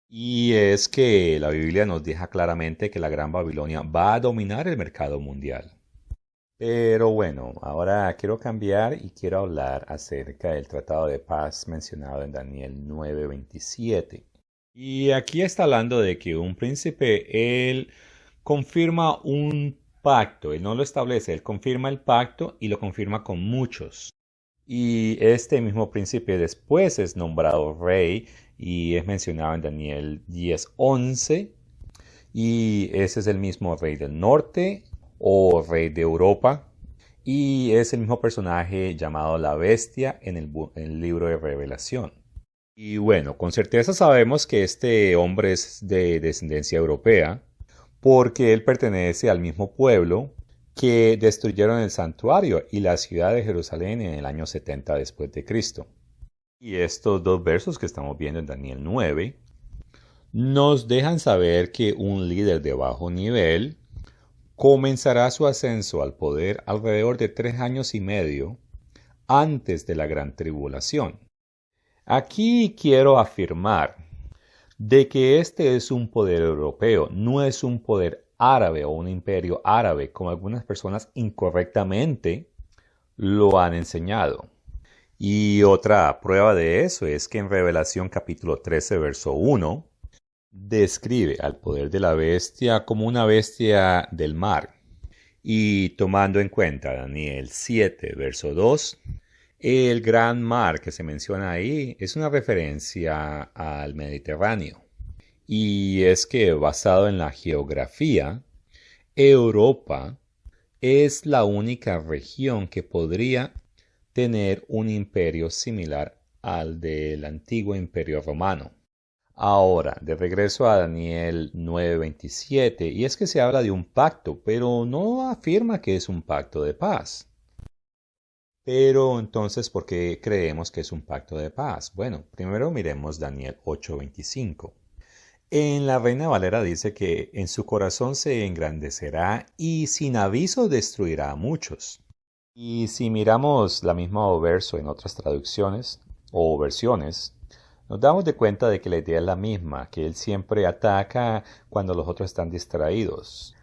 Y es que la Biblia nos deja claramente que la Gran Babilonia va a dominar el mercado mundial. Pero bueno, ahora quiero cambiar y quiero hablar acerca del tratado de paz mencionado en Daniel 9:27. Y aquí está hablando de que un príncipe, él confirma un pacto, él no lo establece, él confirma el pacto y lo confirma con muchos. Y este mismo príncipe después es nombrado rey y es mencionado en Daniel 10:11. Y ese es el mismo rey del norte o rey de Europa. Y es el mismo personaje llamado la bestia en el libro de Revelación. Y bueno, con certeza sabemos que este hombre es de descendencia europea porque él pertenece al mismo pueblo que destruyeron el santuario y la ciudad de Jerusalén en el año 70 después de Cristo. Y estos dos versos que estamos viendo en Daniel 9 nos dejan saber que un líder de bajo nivel comenzará su ascenso al poder alrededor de 3 años y medio antes de la gran tribulación. Aquí quiero afirmar de que este es un poder europeo, no es un poder árabe o un imperio árabe, como algunas personas incorrectamente lo han enseñado. Y otra prueba de eso es que en Revelación capítulo 13, verso 1, describe al poder de la bestia como una bestia del mar. Y tomando en cuenta Daniel 7, verso 2, el gran mar que se menciona ahí es una referencia al Mediterráneo. Y es que basado en la geografía, Europa es la única región que podría tener un imperio similar al del antiguo imperio romano. Ahora, de regreso a Daniel 9:27, y es que se habla de un pacto, pero no afirma que es un pacto de paz. Pero entonces, ¿por qué creemos que es un pacto de paz? Bueno, primero miremos Daniel 8:25. En la Reina Valera dice que en su corazón se engrandecerá y sin aviso destruirá a muchos. Y si miramos la misma verso en otras traducciones o versiones, nos damos de cuenta de que la idea es la misma, que él siempre ataca cuando los otros están distraídos.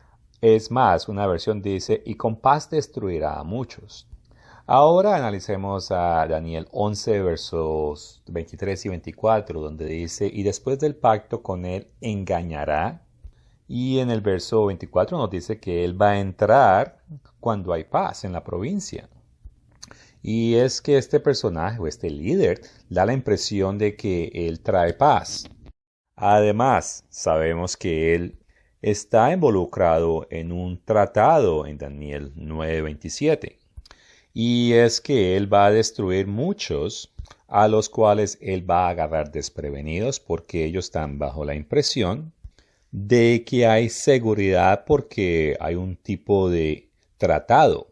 Es más, una versión dice, y con paz destruirá a muchos. Ahora analicemos a Daniel 11, versos 23 y 24, donde dice, y después del pacto con él engañará. Y en el verso 24 nos dice que él va a entrar cuando hay paz en la provincia. Y es que este personaje o este líder da la impresión de que él trae paz. Además, sabemos que él está involucrado en un tratado en Daniel 9:27. Y es que él va a destruir muchos a los cuales él va a agarrar desprevenidos porque ellos están bajo la impresión de que hay seguridad porque hay un tipo de tratado.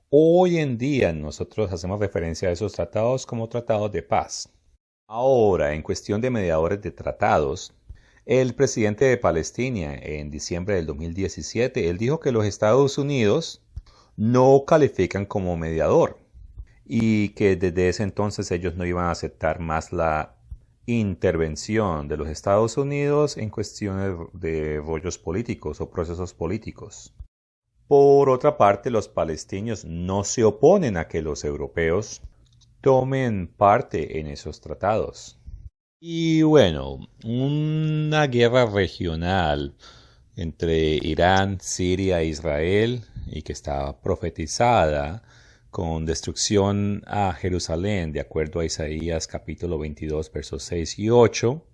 Hoy en día nosotros hacemos referencia a esos tratados como tratados de paz. Ahora, en cuestión de mediadores de tratados, el presidente de Palestina en diciembre del 2017, él dijo que los Estados Unidos no califican como mediador y que desde ese entonces ellos no iban a aceptar más la intervención de los Estados Unidos en cuestiones de rollos políticos o procesos políticos. Por otra parte, los palestinos no se oponen a que los europeos tomen parte en esos tratados. Y bueno, una guerra regional entre Irán, Siria e Israel, y que está profetizada con destrucción a Jerusalén, de acuerdo a Isaías capítulo 22, versos 6 y 8,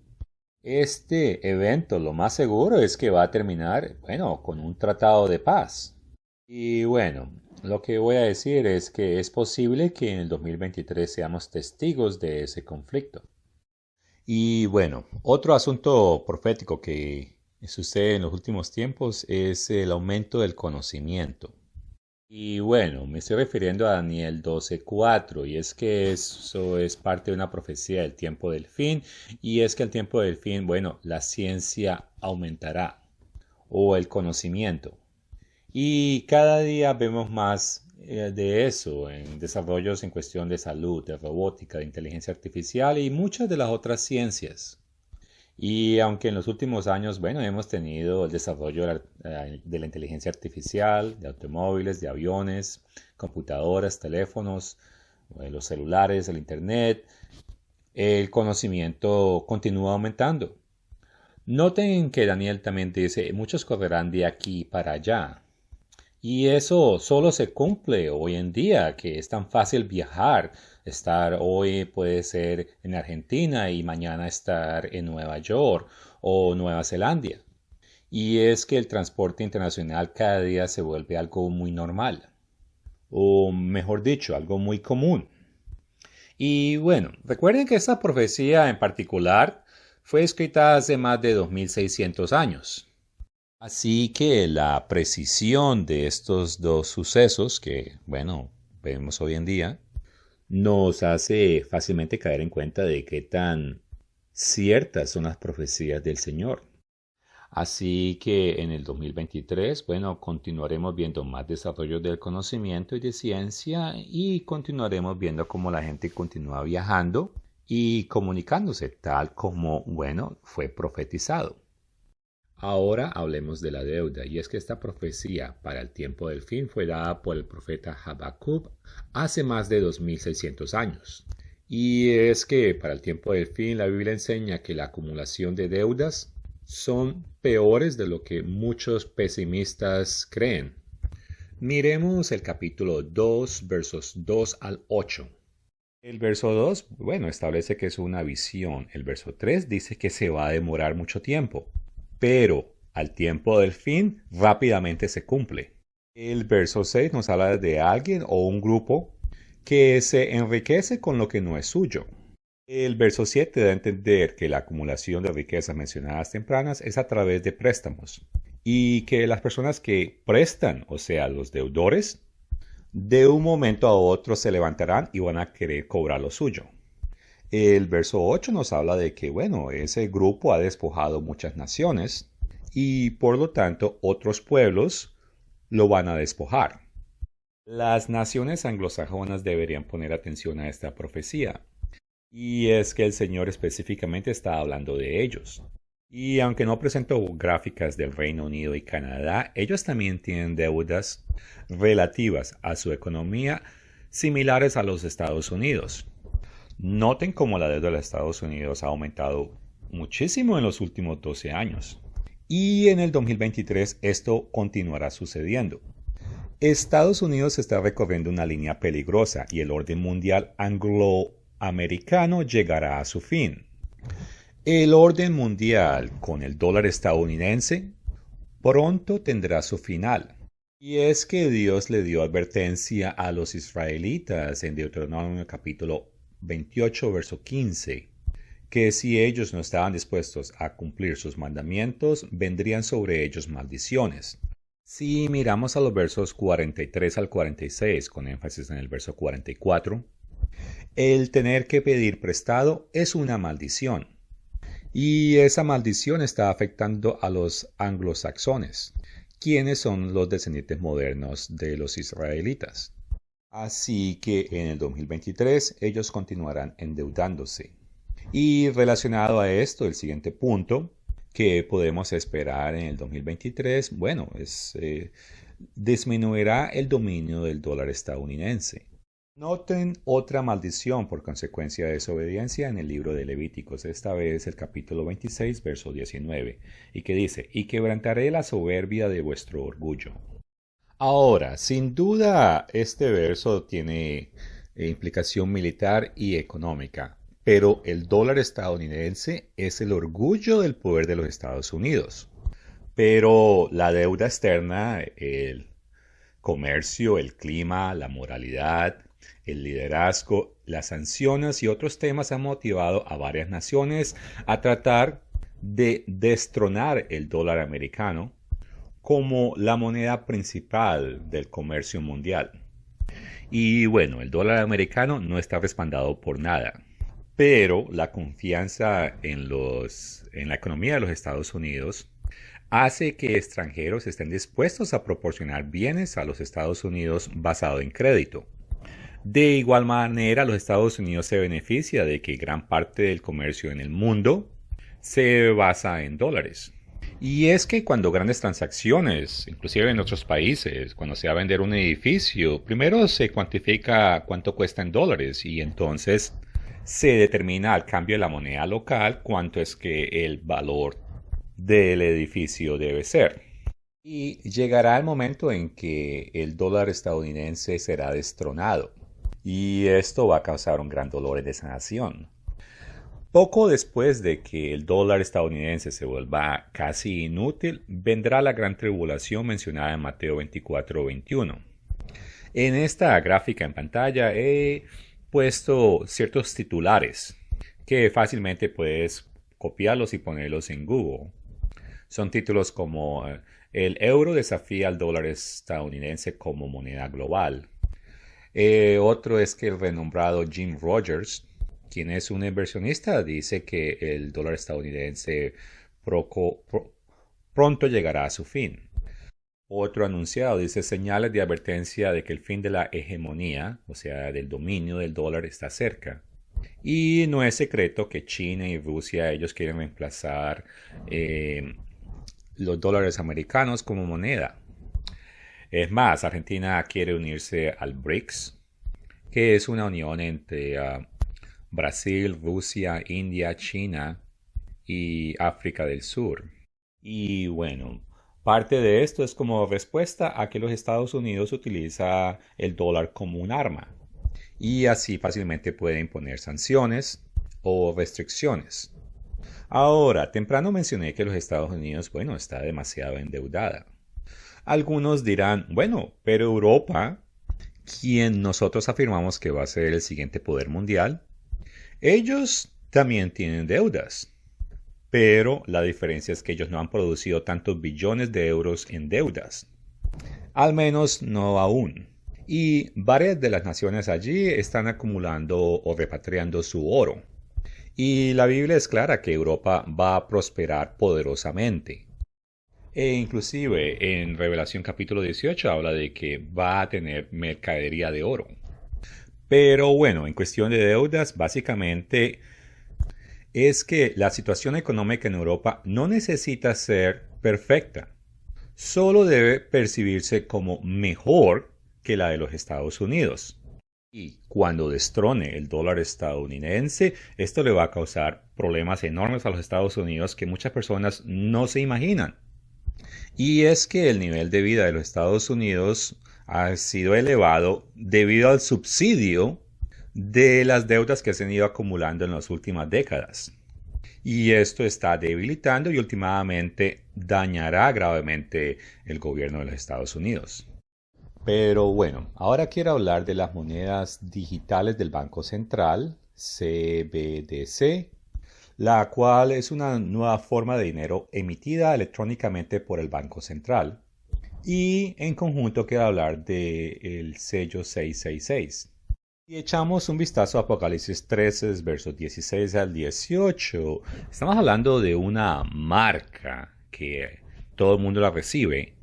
Este evento lo más seguro es que va a terminar, bueno, con un tratado de paz. Y bueno, lo que voy a decir es que es posible que en el 2023 seamos testigos de ese conflicto. Y bueno, otro asunto profético que sucede en los últimos tiempos es el aumento del conocimiento. Y bueno, me estoy refiriendo a Daniel 12:4, y es que eso es parte de una profecía del tiempo del fin, y es que al tiempo del fin, bueno, la ciencia aumentará, o el conocimiento. Y cada día vemos más de eso en desarrollos en cuestión de salud, de robótica, de inteligencia artificial y muchas de las otras ciencias. Y aunque en los últimos años, bueno, hemos tenido el desarrollo de la inteligencia artificial, de automóviles, de aviones, computadoras, teléfonos, los celulares, el internet, el conocimiento continúa aumentando. Noten que Daniel también dice, muchos correrán de aquí para allá. Y eso solo se cumple hoy en día, que es tan fácil viajar. Estar hoy puede ser en Argentina y mañana estar en Nueva York o Nueva Zelanda. Y es que el transporte internacional cada día se vuelve algo muy normal. O mejor dicho, algo muy común. Y bueno, recuerden que esta profecía en particular fue escrita hace más de 2600 años. Así que la precisión de estos dos sucesos que, bueno, vemos hoy en día, nos hace fácilmente caer en cuenta de qué tan ciertas son las profecías del Señor. Así que en el 2023, bueno, continuaremos viendo más desarrollos del conocimiento y de ciencia y continuaremos viendo cómo la gente continúa viajando y comunicándose tal como, bueno, fue profetizado. Ahora hablemos de la deuda, y es que esta profecía para el tiempo del fin fue dada por el profeta Habacuc hace más de 2600 años. Y es que para el tiempo del fin la Biblia enseña que la acumulación de deudas son peores de lo que muchos pesimistas creen. Miremos el capítulo 2, versos 2 al 8. El verso 2, bueno, establece que es una visión. El verso 3 dice que se va a demorar mucho tiempo, pero al tiempo del fin rápidamente se cumple. El verso 6 nos habla de alguien o un grupo que se enriquece con lo que no es suyo. El verso 7 da a entender que la acumulación de riquezas mencionadas tempranas es a través de préstamos y que las personas que prestan, o sea, los deudores, de un momento a otro se levantarán y van a querer cobrar lo suyo. El verso 8 nos habla de que, bueno, ese grupo ha despojado muchas naciones y por lo tanto otros pueblos lo van a despojar. Las naciones anglosajonas deberían poner atención a esta profecía. Y es que el Señor específicamente está hablando de ellos. Y aunque no presento gráficas del Reino Unido y Canadá, ellos también tienen deudas relativas a su economía similares a los Estados Unidos. Noten cómo la deuda de los Estados Unidos ha aumentado muchísimo en los últimos 12 años. Y en el 2023 esto continuará sucediendo. Estados Unidos está recorriendo una línea peligrosa y el orden mundial angloamericano llegará a su fin. El orden mundial con el dólar estadounidense pronto tendrá su final. Y es que Dios le dio advertencia a los israelitas en Deuteronomio capítulo 28, verso 15, que si ellos no estaban dispuestos a cumplir sus mandamientos, vendrían sobre ellos maldiciones. Si miramos a los versos 43 al 46, con énfasis en el verso 44, el tener que pedir prestado es una maldición. Y esa maldición está afectando a los anglosaxones, quienes son los descendientes modernos de los israelitas. Así que en el 2023 ellos continuarán endeudándose. Y relacionado a esto, el siguiente punto que podemos esperar en el 2023, bueno, disminuirá el dominio del dólar estadounidense. Noten otra maldición por consecuencia de desobediencia en el libro de Levíticos, esta vez el capítulo 26, verso 19, y que dice, y quebrantaré la soberbia de vuestro orgullo. Ahora, sin duda, este verso tiene implicación militar y económica, Pero el dólar estadounidense es el orgullo del poder de los Estados Unidos. Pero la deuda externa, el comercio, el clima, la moralidad, el liderazgo, las sanciones y otros temas han motivado a varias naciones a tratar de destronar el dólar americano como la moneda principal del comercio mundial. Y bueno, el dólar americano no está respaldado por nada, pero la confianza en la economía de los Estados Unidos hace que extranjeros estén dispuestos a proporcionar bienes a los Estados Unidos basado en crédito. De igual manera, los Estados Unidos se beneficia de que gran parte del comercio en el mundo se basa en dólares. Y es que cuando grandes transacciones, inclusive en otros países, cuando se va a vender un edificio, primero se cuantifica cuánto cuesta en dólares y entonces se determina al cambio de la moneda local cuánto es que el valor del edificio debe ser. Y llegará el momento en que el dólar estadounidense será destronado. Y esto va a causar un gran dolor en esa nación. Poco después de que el dólar estadounidense se vuelva casi inútil, vendrá la gran tribulación mencionada en Mateo 24:21. En esta gráfica en pantalla he puesto ciertos titulares que fácilmente puedes copiarlos y ponerlos en Google. Son títulos como el euro desafía al dólar estadounidense como moneda global. Otro es que el renombrado Jim Rogers, quien es un inversionista, dice que el dólar estadounidense pronto llegará a su fin. Otro anunciado dice señales de advertencia de que el fin de la hegemonía, o sea, del dominio del dólar, está cerca. Y no es secreto que China y Rusia, ellos quieren reemplazar los dólares americanos como moneda. Es más, Argentina quiere unirse al BRICS, que es una unión entre Brasil, Rusia, India, China y África del Sur. Y bueno, parte de esto es como respuesta a que los Estados Unidos utiliza el dólar como un arma. Y así fácilmente puede imponer sanciones o restricciones. Ahora, temprano mencioné que los Estados Unidos, bueno, está demasiado endeudada. Algunos dirán, bueno, pero Europa, quien nosotros afirmamos que va a ser el siguiente poder mundial, ellos también tienen deudas. Pero la diferencia es que ellos no han producido tantos billones de euros en deudas. Al menos no aún. Y varias de las naciones allí están acumulando o repatriando su oro. Y la Biblia es clara que Europa va a prosperar poderosamente. E inclusive en Revelación capítulo 18 habla de que va a tener mercadería de oro. Pero bueno, en cuestión de deudas, básicamente es que la situación económica en Europa no necesita ser perfecta. Solo debe percibirse como mejor que la de los Estados Unidos. Y cuando destrone el dólar estadounidense, esto le va a causar problemas enormes a los Estados Unidos que muchas personas no se imaginan. Y es que el nivel de vida de los Estados Unidos ha sido elevado debido al subsidio de las deudas que se han ido acumulando en las últimas décadas. Y esto está debilitando y últimamente dañará gravemente el gobierno de los Estados Unidos. Pero bueno, ahora quiero hablar de las monedas digitales del Banco Central, CBDC, la cual es una nueva forma de dinero emitida electrónicamente por el Banco Central. Y en conjunto quiero hablar del sello 666. Si echamos un vistazo a Apocalipsis 13, versos 16 al 18, estamos hablando de una marca que todo el mundo la recibe.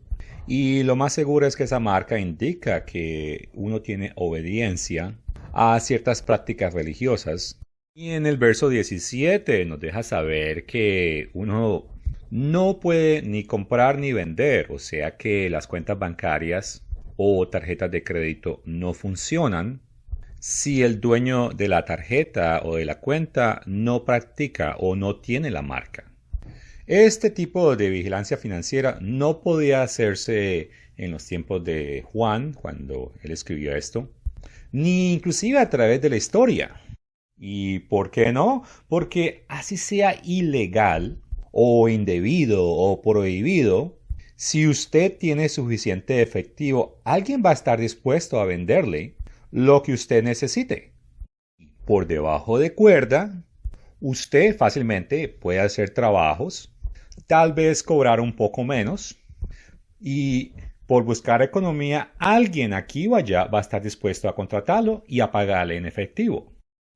Y lo más seguro es que esa marca indica que uno tiene obediencia a ciertas prácticas religiosas. Y en el verso 17 nos deja saber que uno no puede ni comprar ni vender, o sea que las cuentas bancarias o tarjetas de crédito no funcionan si el dueño de la tarjeta o de la cuenta no practica o no tiene la marca. Este tipo de vigilancia financiera no podía hacerse en los tiempos de Juan, cuando él escribió esto, ni inclusive a través de la historia. ¿Y por qué no? Porque así sea ilegal o indebido o prohibido, si usted tiene suficiente efectivo, alguien va a estar dispuesto a venderle lo que usted necesite. Por debajo de cuerda, usted fácilmente puede hacer trabajos, tal vez cobrar un poco menos, y por buscar economía, alguien aquí o allá va a estar dispuesto a contratarlo y a pagarle en efectivo.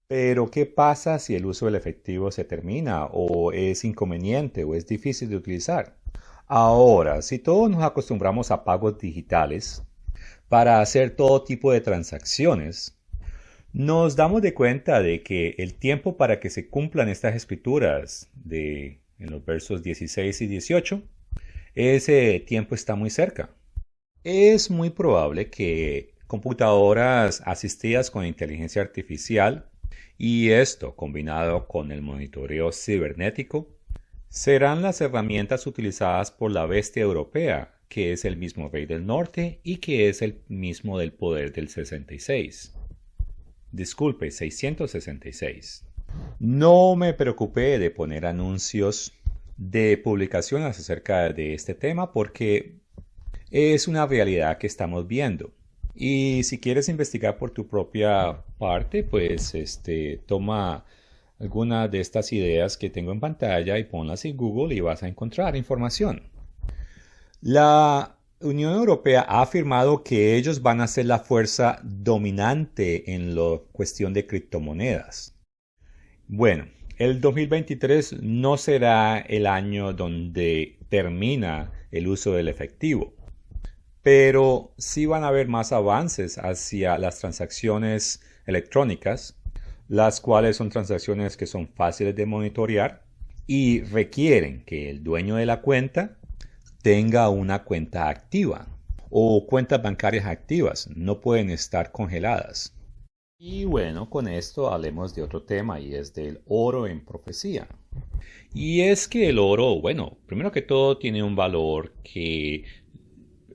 Pero ¿qué pasa si el uso del efectivo se termina o es inconveniente o es difícil de utilizar? Ahora, si todos nos acostumbramos a pagos digitales para hacer todo tipo de transacciones, nos damos de cuenta de que el tiempo para que se cumplan estas escrituras en los versos 16 y 18, ese tiempo está muy cerca. Es muy probable que computadoras asistidas con inteligencia artificial y esto combinado con el monitoreo cibernético serán las herramientas utilizadas por la bestia europea, que es el mismo rey del norte y que es el mismo del poder del 66. Disculpe, 666. No me preocupé de poner anuncios de publicaciones acerca de este tema porque es una realidad que estamos viendo. Y si quieres investigar por tu propia parte, pues toma alguna de estas ideas que tengo en pantalla y ponlas en Google y vas a encontrar información. La Unión Europea ha afirmado que ellos van a ser la fuerza dominante en la cuestión de criptomonedas. Bueno, el 2023 no será el año donde termina el uso del efectivo, pero sí van a haber más avances hacia las transacciones electrónicas, las cuales son transacciones que son fáciles de monitorear y requieren que el dueño de la cuenta tenga una cuenta activa o cuentas bancarias activas, no pueden estar congeladas. Y bueno, con esto hablemos de otro tema y es del oro en profecía. Y es que el oro, bueno, primero que todo tiene un valor que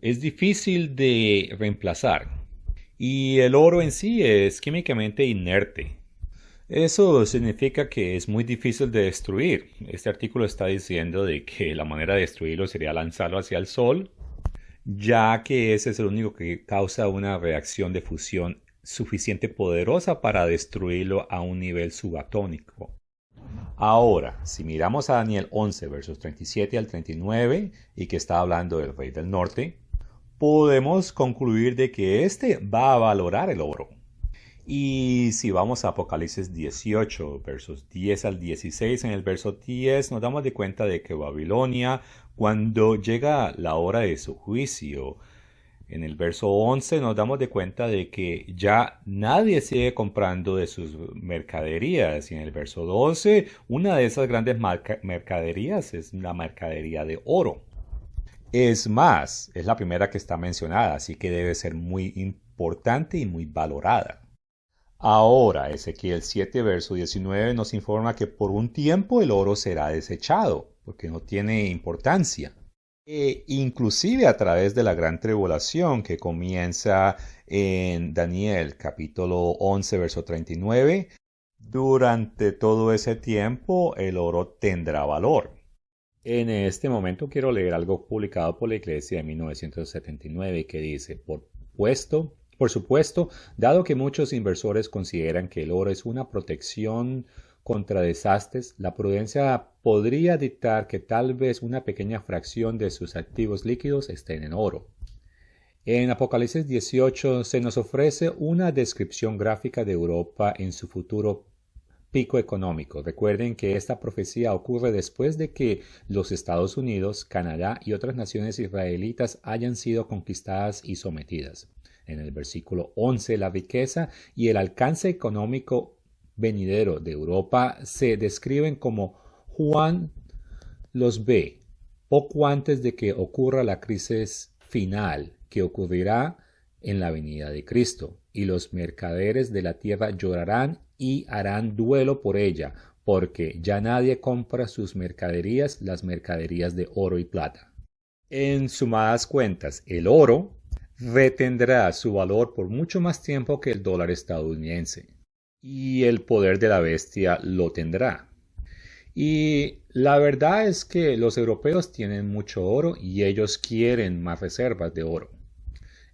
es difícil de reemplazar. Y el oro en sí es químicamente inerte. Eso significa que es muy difícil de destruir. Este artículo está diciendo de que la manera de destruirlo sería lanzarlo hacia el sol, ya que ese es el único que causa una reacción de fusión suficiente poderosa para destruirlo a un nivel subatómico. Ahora, si miramos a Daniel 11, versos 37 al 39, y que está hablando del rey del norte, podemos concluir de que éste va a valorar el oro. Y si vamos a Apocalipsis 18, versos 10 al 16, en el verso 10 nos damos de cuenta de que Babilonia, cuando llega la hora de su juicio, en el verso 11 nos damos de cuenta de que ya nadie sigue comprando de sus mercaderías. Y en el verso 12, una de esas grandes mercaderías es la mercadería de oro. Es más, es la primera que está mencionada, así que debe ser muy importante y muy valorada. Ahora, Ezequiel 7, verso 19 nos informa que por un tiempo el oro será desechado, porque no tiene importancia. Inclusive a través de la gran tribulación que comienza en Daniel capítulo 11, verso 39, durante todo ese tiempo el oro tendrá valor. En este momento quiero leer algo publicado por la Iglesia en 1979 que dice, por supuesto, dado que muchos inversores consideran que el oro es una protección contra desastres, la prudencia podría dictar que tal vez una pequeña fracción de sus activos líquidos estén en oro. En Apocalipsis 18 se nos ofrece una descripción gráfica de Europa en su futuro pico económico. Recuerden que esta profecía ocurre después de que los Estados Unidos, Canadá y otras naciones israelitas hayan sido conquistadas y sometidas. En el versículo 11, la riqueza y el alcance económico venidero de Europa se describen como Juan los ve poco antes de que ocurra la crisis final que ocurrirá en la venida de Cristo, y los mercaderes de la tierra llorarán y harán duelo por ella, porque ya nadie compra sus mercaderías, las mercaderías de oro y plata. En sumadas cuentas, el oro retendrá su valor por mucho más tiempo que el dólar estadounidense. y el poder de la bestia lo tendrá. Y la verdad es que los europeos tienen mucho oro y ellos quieren más reservas de oro.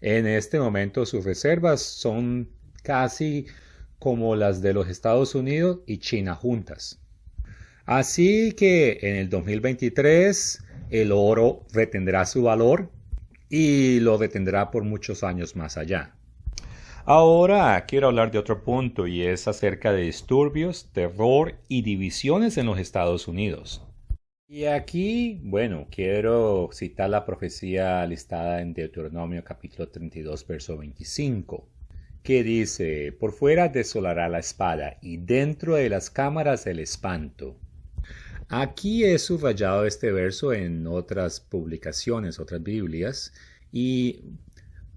En este momento sus reservas son casi como las de los Estados Unidos y China juntas. Así que en el 2023 el oro retendrá su valor y lo retendrá por muchos años más allá. Ahora quiero hablar de otro punto y es acerca de disturbios, terror y divisiones en los Estados Unidos. Y aquí, bueno, quiero citar la profecía listada en Deuteronomio capítulo 32, verso 25, que dice, por fuera desolará la espada y dentro de las cámaras el espanto. Aquí he subrayado este verso en otras publicaciones, otras Biblias, y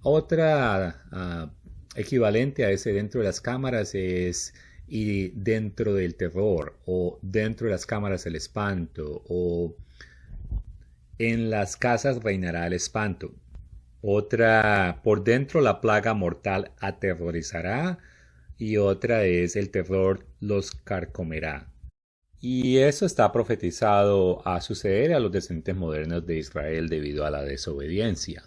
otra equivalente a ese dentro de las cámaras es y dentro del terror, o dentro de las cámaras el espanto, o en las casas reinará el espanto. Otra, por dentro la plaga mortal aterrorizará, y otra es el terror los carcomerá. Y eso está profetizado a suceder a los descendientes modernos de Israel debido a la desobediencia.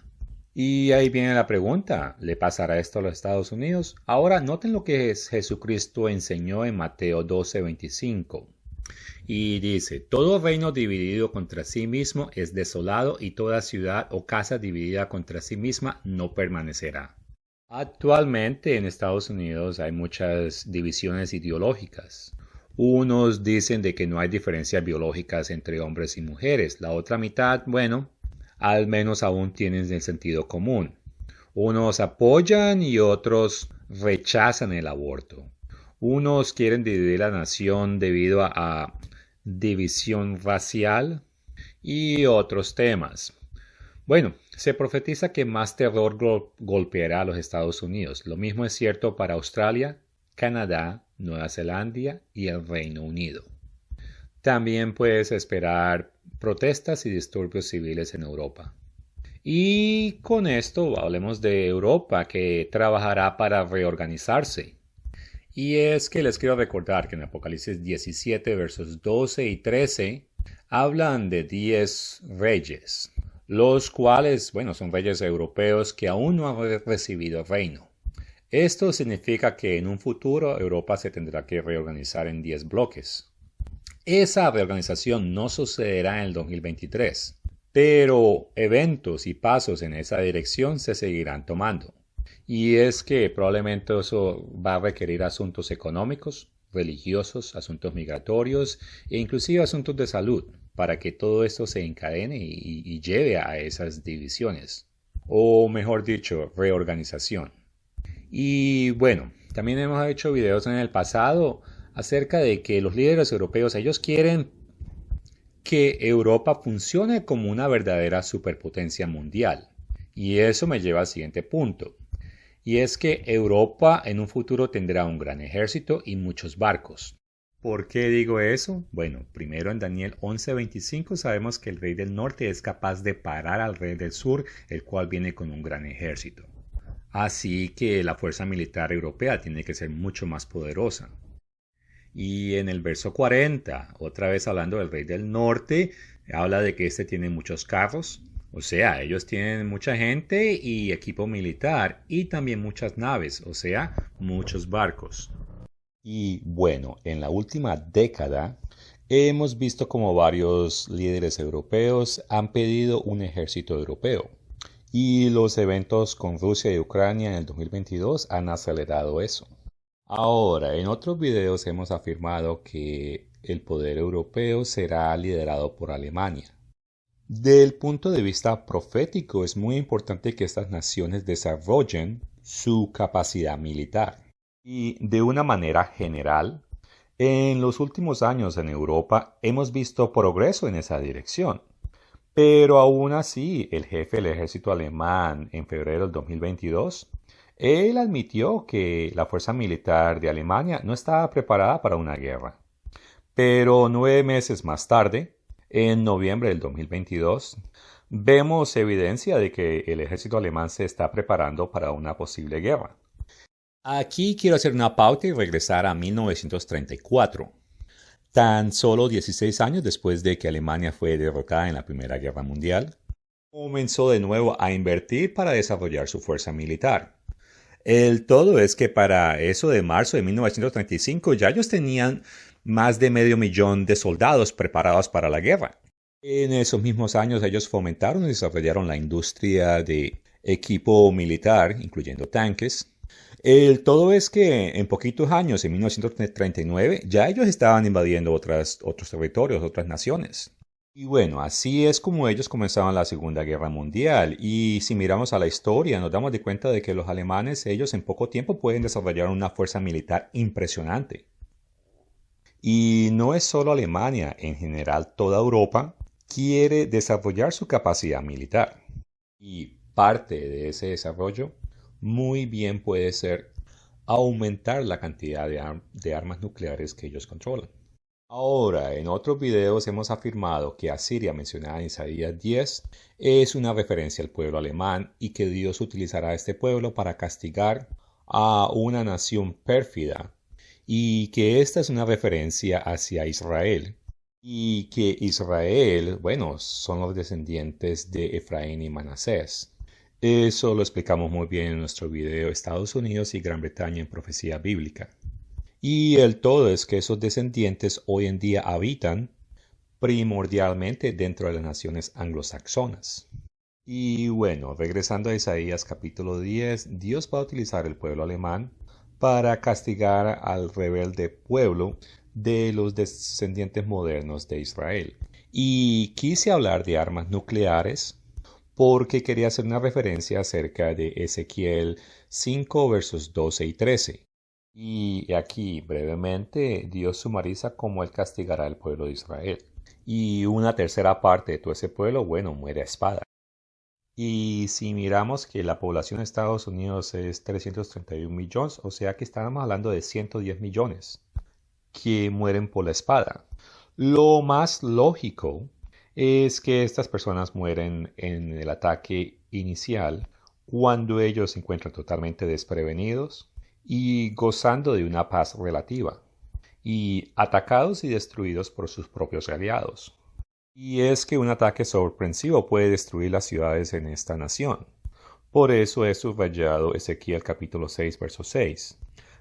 Y ahí viene la pregunta, ¿le pasará esto a los Estados Unidos? Ahora noten lo que Jesucristo enseñó en Mateo 12:25. Y dice, todo reino dividido contra sí mismo es desolado y toda ciudad o casa dividida contra sí misma no permanecerá. Actualmente en Estados Unidos hay muchas divisiones ideológicas. Unos dicen de que no hay diferencias biológicas entre hombres y mujeres. La otra mitad, bueno, al menos aún tienen el sentido común. Unos apoyan y otros rechazan el aborto. Unos quieren dividir la nación debido a división racial y otros temas. Bueno, se profetiza que más terror golpeará a los Estados Unidos. Lo mismo es cierto para Australia, Canadá, Nueva Zelanda y el Reino Unido. También puedes esperar protestas y disturbios civiles en Europa. Y con esto hablemos de Europa, que trabajará para reorganizarse. Y es que les quiero recordar que en Apocalipsis 17, versos 12 y 13, hablan de 10 reyes, los cuales, bueno, son reyes europeos que aún no han recibido reino. Esto significa que en un futuro Europa se tendrá que reorganizar en 10 bloques. Esa reorganización no sucederá en el 2023, pero eventos y pasos en esa dirección se seguirán tomando. Y es que probablemente eso va a requerir asuntos económicos, religiosos, asuntos migratorios e inclusive asuntos de salud para que todo esto se encadene y lleve a esas divisiones. O mejor dicho, reorganización. Y bueno, también hemos hecho videos en el pasado acerca de que los líderes europeos, ellos quieren que Europa funcione como una verdadera superpotencia mundial. Y eso me lleva al siguiente punto. Y es que Europa en un futuro tendrá un gran ejército y muchos barcos. ¿Por qué digo eso? Bueno, primero en Daniel 11:25 sabemos que el rey del norte es capaz de parar al rey del sur, el cual viene con un gran ejército. Así que la fuerza militar europea tiene que ser mucho más poderosa. Y en el verso 40, otra vez hablando del rey del norte, habla de que este tiene muchos carros. O sea, ellos tienen mucha gente y equipo militar y también muchas naves, o sea, muchos barcos. Y bueno, en la última década hemos visto como varios líderes europeos han pedido un ejército europeo. Y los eventos con Rusia y Ucrania en el 2022 han acelerado eso. Ahora, en otros videos hemos afirmado que el poder europeo será liderado por Alemania. Del punto de vista profético, es muy importante que estas naciones desarrollen su capacidad militar. Y de una manera general, en los últimos años en Europa hemos visto progreso en esa dirección. Pero aún así, el jefe del ejército alemán en febrero del 2022, él admitió que la fuerza militar de Alemania no estaba preparada para una guerra. Pero 9 meses más tarde, en noviembre del 2022, vemos evidencia de que el ejército alemán se está preparando para una posible guerra. Aquí quiero hacer una pauta y regresar a 1934, tan solo 16 años después de que Alemania fue derrotada en la Primera Guerra Mundial. Comenzó de nuevo a invertir para desarrollar su fuerza militar. El todo es que para eso de marzo de 1935 ya ellos tenían más de 500.000 de soldados preparados para la guerra. En esos mismos años ellos fomentaron y desarrollaron la industria de equipo militar, incluyendo tanques. El todo es que en poquitos años, en 1939, ya ellos estaban invadiendo otros territorios, otras naciones. Y bueno, así es como ellos comenzaban la Segunda Guerra Mundial. Y si miramos a la historia, nos damos de cuenta de que los alemanes, ellos en poco tiempo pueden desarrollar una fuerza militar impresionante. Y no es solo Alemania, en general toda Europa quiere desarrollar su capacidad militar. Y parte de ese desarrollo muy bien puede ser aumentar la cantidad de armas nucleares que ellos controlan. Ahora, en otros videos hemos afirmado que Asiria, mencionada en Isaías 10, es una referencia al pueblo alemán y que Dios utilizará a este pueblo para castigar a una nación pérfida y que esta es una referencia hacia Israel y que Israel, bueno, son los descendientes de Efraín y Manasés. Eso lo explicamos muy bien en nuestro video Estados Unidos y Gran Bretaña en profecía bíblica. Y el todo es que esos descendientes hoy en día habitan primordialmente dentro de las naciones anglosajonas. Y bueno, regresando a Isaías capítulo 10, Dios va a utilizar el pueblo alemán para castigar al rebelde pueblo de los descendientes modernos de Israel. Y quise hablar de armas nucleares porque quería hacer una referencia acerca de Ezequiel 5 versos 12 y 13. Y aquí brevemente Dios sumariza cómo Él castigará al pueblo de Israel. Y una tercera parte de todo ese pueblo, bueno, muere a espada. Y si miramos que la población de Estados Unidos es 331 millones, o sea que estamos hablando de 110 millones que mueren por la espada. Lo más lógico es que estas personas mueren en el ataque inicial cuando ellos se encuentran totalmente desprevenidos y gozando de una paz relativa, y atacados y destruidos por sus propios aliados. Y es que un ataque sorpresivo puede destruir las ciudades en esta nación. Por eso he subrayado Ezequiel capítulo 6, verso 6,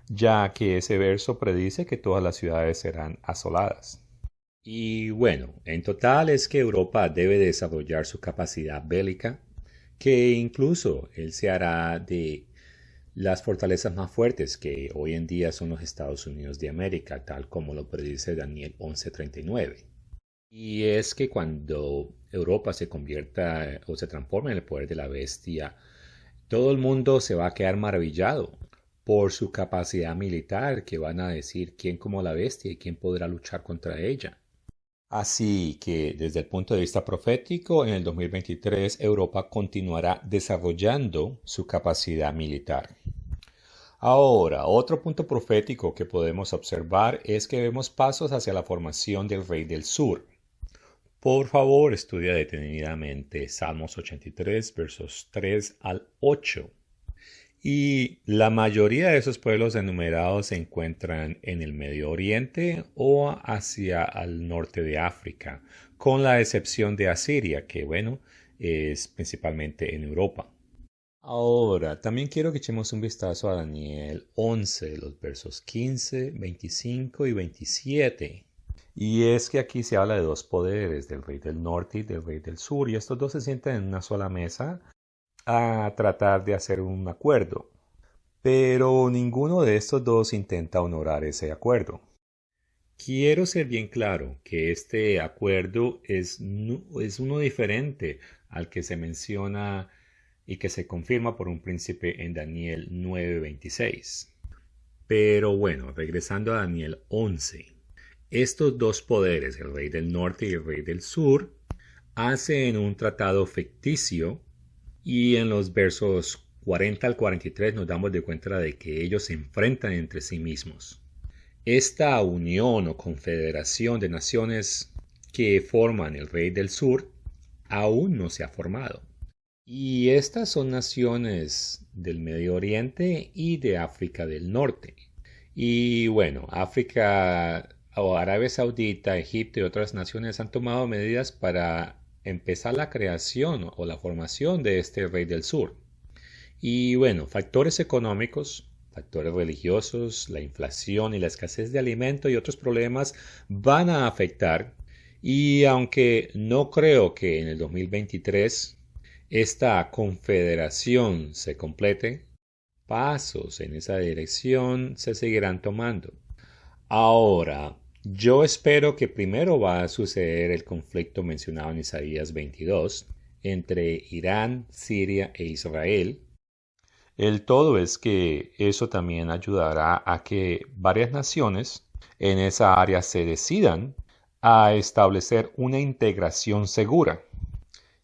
ya que ese verso predice que todas las ciudades serán asoladas. Y bueno, en total es que Europa debe desarrollar su capacidad bélica, que incluso él se hará de las fortalezas más fuertes que hoy en día son los Estados Unidos de América, tal como lo predice Daniel 11:39. Y es que cuando Europa se convierta o se transforme en el poder de la bestia, todo el mundo se va a quedar maravillado por su capacidad militar, que van a decir quién como la bestia y quién podrá luchar contra ella. Así que desde el punto de vista profético, en el 2023 Europa continuará desarrollando su capacidad militar. Ahora, otro punto profético que podemos observar es que vemos pasos hacia la formación del Rey del Sur. Por favor, estudia detenidamente Salmos 83, versos 3 al 8. Y la mayoría de esos pueblos enumerados se encuentran en el Medio Oriente o hacia el norte de África, con la excepción de Asiria, que bueno, es principalmente en Europa. Ahora, también quiero que echemos un vistazo a Daniel 11, los versos 15, 25 y 27. Y es que aquí se habla de dos poderes, del rey del norte y del rey del sur, y estos dos se sientan en una sola mesa a tratar de hacer un acuerdo. Pero ninguno de estos dos intenta honorar ese acuerdo. Quiero ser bien claro que este acuerdo es uno diferente al que se menciona y que se confirma por un príncipe en Daniel 9:26. Pero bueno, regresando a Daniel 11. Estos dos poderes, el rey del norte y el rey del sur, hacen un tratado ficticio y en los versos 40 al 43 nos damos de cuenta de que ellos se enfrentan entre sí mismos. Esta unión o confederación de naciones que forman el rey del sur aún no se ha formado. Y estas son naciones del Medio Oriente y de África del Norte. Y bueno, África o Arabia Saudita, Egipto y otras naciones han tomado medidas para empezar la creación o la formación de este rey del sur. Y bueno, factores económicos, factores religiosos, la inflación y la escasez de alimento y otros problemas van a afectar. Y aunque no creo que en el 2023 esta confederación se complete, pasos en esa dirección se seguirán tomando. Ahora, yo espero que primero va a suceder el conflicto mencionado en Isaías 22 entre Irán, Siria e Israel. El todo es que eso también ayudará a que varias naciones en esa área se decidan a establecer una integración segura.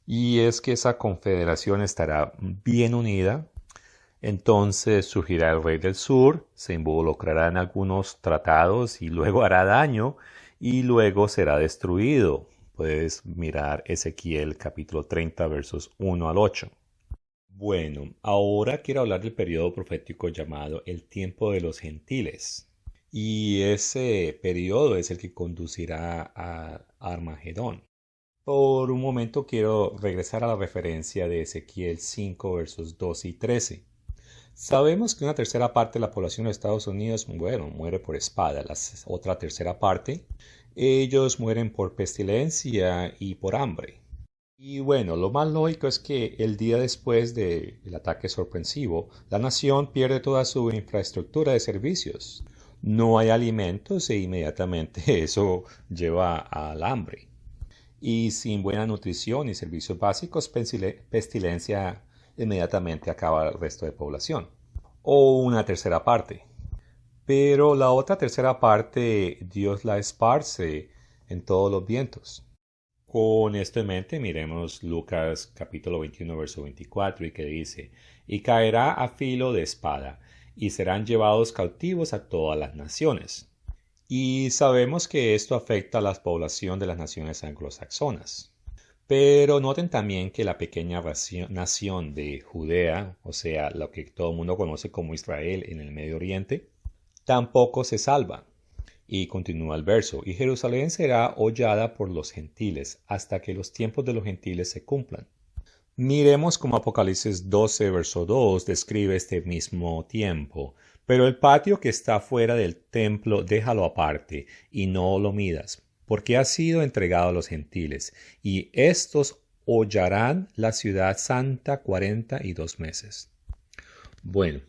Y es que esa confederación estará bien unida. Entonces surgirá el rey del sur, se involucrará en algunos tratados y luego hará daño y luego será destruido. Puedes mirar Ezequiel capítulo 30 versos 1 al 8. Bueno, ahora quiero hablar del periodo profético llamado el tiempo de los gentiles. Y ese periodo es el que conducirá a Armagedón. Por un momento quiero regresar a la referencia de Ezequiel 5 versos 12 y 13. Sabemos que una tercera parte de la población de Estados Unidos, bueno, muere por espada. La otra tercera parte, ellos mueren por pestilencia y por hambre. Y bueno, lo más lógico es que el día después del ataque sorpresivo, la nación pierde toda su infraestructura de servicios. No hay alimentos e inmediatamente eso lleva al hambre. Y sin buena nutrición y servicios básicos, pestilencia inmediatamente acaba el resto de población. O una tercera parte. Pero la otra tercera parte Dios la esparce en todos los vientos. Con esto en mente, miremos Lucas capítulo 21, verso 24, y que dice, y caerá a filo de espada, y serán llevados cautivos a todas las naciones. Y sabemos que esto afecta a la población de las naciones anglosajonas. Pero noten también que la pequeña nación de Judea, o sea, lo que todo el mundo conoce como Israel en el Medio Oriente, tampoco se salva. Y continúa el verso, y Jerusalén será hollada por los gentiles hasta que los tiempos de los gentiles se cumplan. Miremos cómo Apocalipsis 12, verso 2 describe este mismo tiempo. Pero el patio que está fuera del templo déjalo aparte, y no lo midas, porque ha sido entregado a los gentiles, y éstos hollarán la ciudad santa 42 meses. Bueno,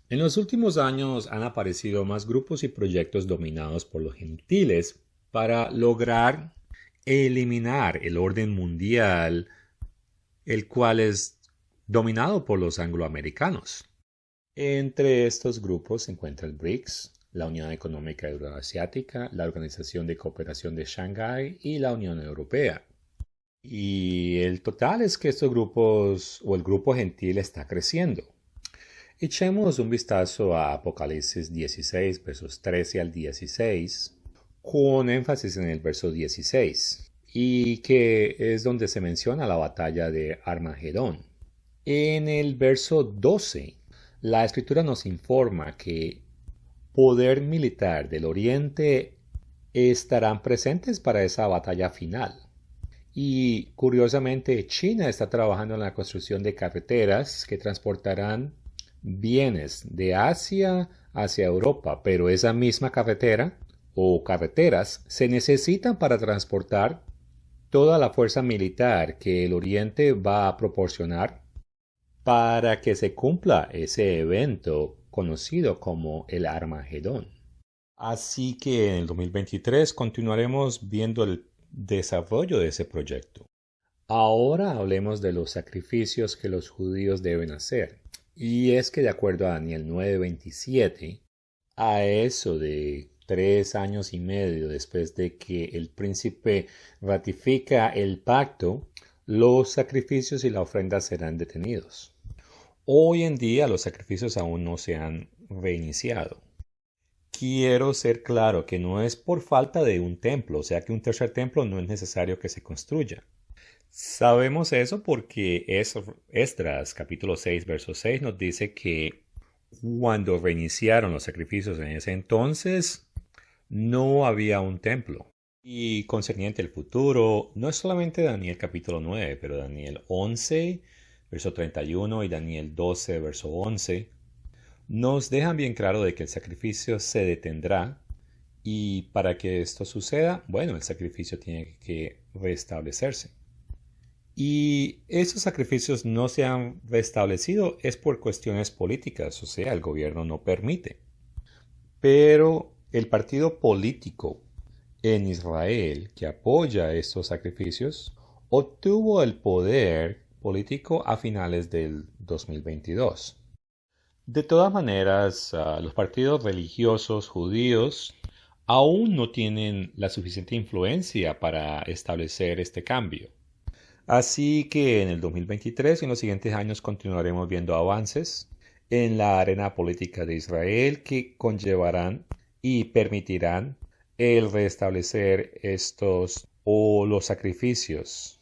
en los últimos años han aparecido más grupos y proyectos dominados por los gentiles para lograr eliminar el orden mundial, el cual es dominado por los angloamericanos. Entre estos grupos se encuentra el BRICS, la Unión Económica Euroasiática, la Organización de Cooperación de Shanghái y la Unión Europea. Y el total es que estos grupos o el grupo gentil está creciendo. Echemos un vistazo a Apocalipsis 16, versos 13 al 16, con énfasis en el verso 16, y que es donde se menciona la batalla de Armagedón. En el verso 12, la escritura nos informa que poder militar del oriente estarán presentes para esa batalla final. Y curiosamente, China está trabajando en la construcción de carreteras que transportarán bienes de Asia hacia Europa, pero esa misma carretera o carreteras se necesitan para transportar toda la fuerza militar que el Oriente va a proporcionar para que se cumpla ese evento conocido como el Armagedón. Así que en el 2023 continuaremos viendo el desarrollo de ese proyecto. Ahora hablemos de los sacrificios que los judíos deben hacer. Y es que de acuerdo a Daniel 9:27, a eso de 3 años y medio después de que el príncipe ratifica el pacto, los sacrificios y la ofrenda serán detenidos. Hoy en día los sacrificios aún no se han reiniciado. Quiero ser claro que no es por falta de un templo, o sea que un tercer templo no es necesario que se construya. Sabemos eso porque Esdras capítulo 6 verso 6 nos dice que cuando reiniciaron los sacrificios en ese entonces, no había un templo. Y concerniente al futuro, no es solamente Daniel capítulo 9, pero Daniel 11, verso 31 y Daniel 12, verso 11, nos dejan bien claro de que el sacrificio se detendrá y para que esto suceda, bueno, el sacrificio tiene que restablecerse. Y esos sacrificios no se han restablecido es por cuestiones políticas, o sea, el gobierno no permite. Pero el partido político en Israel que apoya estos sacrificios obtuvo el poder político a finales del 2022. De todas maneras, los partidos religiosos judíos aún no tienen la suficiente influencia para establecer este cambio. Así que en el 2023 y en los siguientes años continuaremos viendo avances en la arena política de Israel que conllevarán y permitirán el restablecer estos o los sacrificios.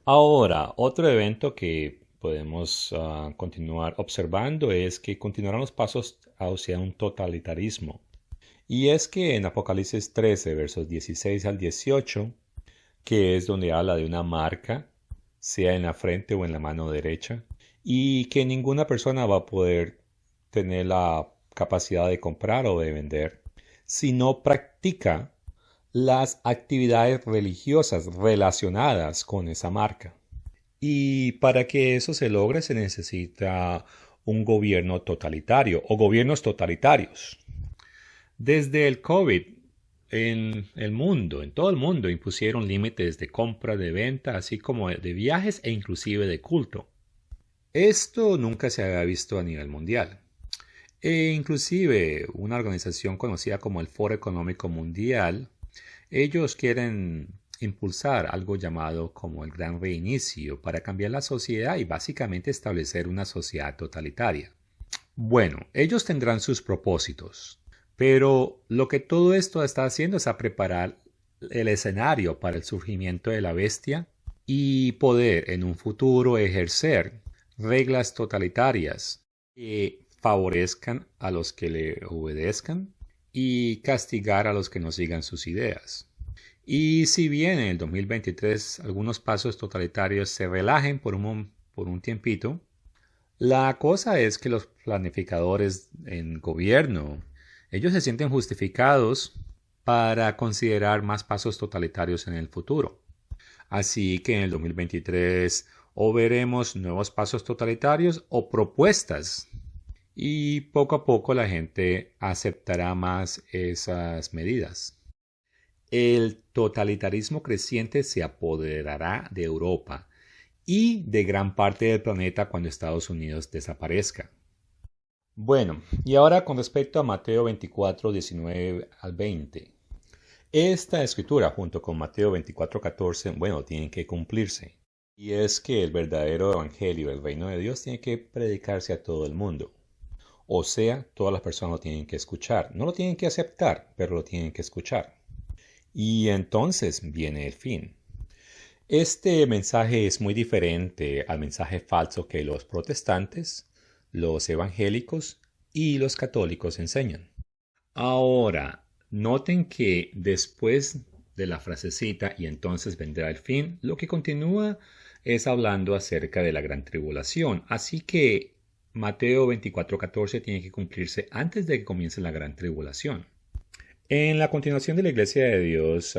Ahora, otro evento que podemos continuar observando es que continuarán los pasos hacia un totalitarismo. Y es que en Apocalipsis 13, versos 16 al 18, que es donde habla de una marca, sea en la frente o en la mano derecha, y que ninguna persona va a poder tener la capacidad de comprar o de vender si no practica las actividades religiosas relacionadas con esa marca. Y para que eso se logre se necesita un gobierno totalitario o gobiernos totalitarios. Desde el COVID en todo el mundo, impusieron límites de compra, de venta, así como de viajes e inclusive de culto. Esto nunca se había visto a nivel mundial. E inclusive una organización conocida como el Foro Económico Mundial, ellos quieren impulsar algo llamado como el Gran Reinicio para cambiar la sociedad y básicamente establecer una sociedad totalitaria. Bueno, ellos tendrán sus propósitos, pero lo que todo esto está haciendo es a preparar el escenario para el surgimiento de la bestia y poder en un futuro ejercer reglas totalitarias que favorezcan a los que le obedezcan y castigar a los que no sigan sus ideas. Y si bien en el 2023 algunos pasos totalitarios se relajen por un tiempito, la cosa es que los planificadores en gobierno, ellos se sienten justificados para considerar más pasos totalitarios en el futuro. Así que en el 2023 o veremos nuevos pasos totalitarios o propuestas. Y poco a poco la gente aceptará más esas medidas. El totalitarismo creciente se apoderará de Europa y de gran parte del planeta cuando Estados Unidos desaparezca. Bueno, y ahora con respecto a Mateo 24, 19 al 20. Esta escritura junto con Mateo 24, 14, bueno, tienen que cumplirse. Y es que el verdadero evangelio del reino de Dios tiene que predicarse a todo el mundo. O sea, todas las personas lo tienen que escuchar. No lo tienen que aceptar, pero lo tienen que escuchar. Y entonces viene el fin. Este mensaje es muy diferente al mensaje falso que los protestantes, los evangélicos y los católicos enseñan. Ahora, noten que después de la frasecita y entonces vendrá el fin, lo que continúa es hablando acerca de la gran tribulación. Así que Mateo 24:14 tiene que cumplirse antes de que comience la gran tribulación. En la continuación de la Iglesia de Dios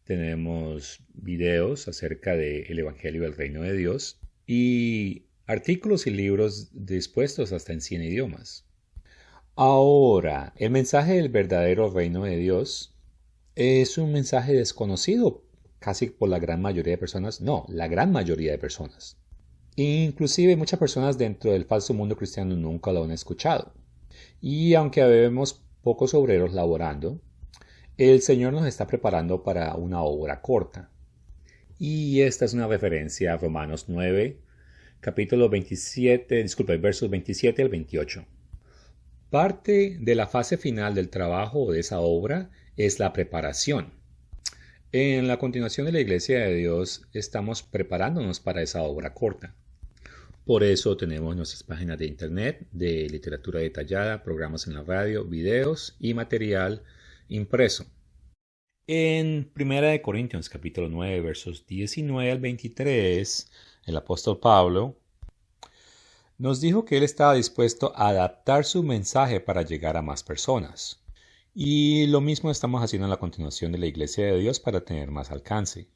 tenemos videos acerca del Evangelio del Reino de Dios y artículos y libros dispuestos hasta en 100 idiomas. Ahora, el mensaje del verdadero Reino de Dios es un mensaje desconocido casi por la gran mayoría de personas. No, la gran mayoría de personas. Inclusive muchas personas dentro del falso mundo cristiano nunca lo han escuchado. Y aunque vemos pocos obreros laborando, el Señor nos está preparando para una obra corta. Y esta es una referencia a Romanos 9, versos 27 al 28. Parte de la fase final del trabajo de esa obra es la preparación. En la continuación de la Iglesia de Dios estamos preparándonos para esa obra corta. Por eso tenemos nuestras páginas de internet, de literatura detallada, programas en la radio, videos y material impreso. En 1 Corintios capítulo 9 versos 19 al 23, el apóstol Pablo nos dijo que él estaba dispuesto a adaptar su mensaje para llegar a más personas. Y lo mismo estamos haciendo en la continuación de la Iglesia de Dios para tener más alcance.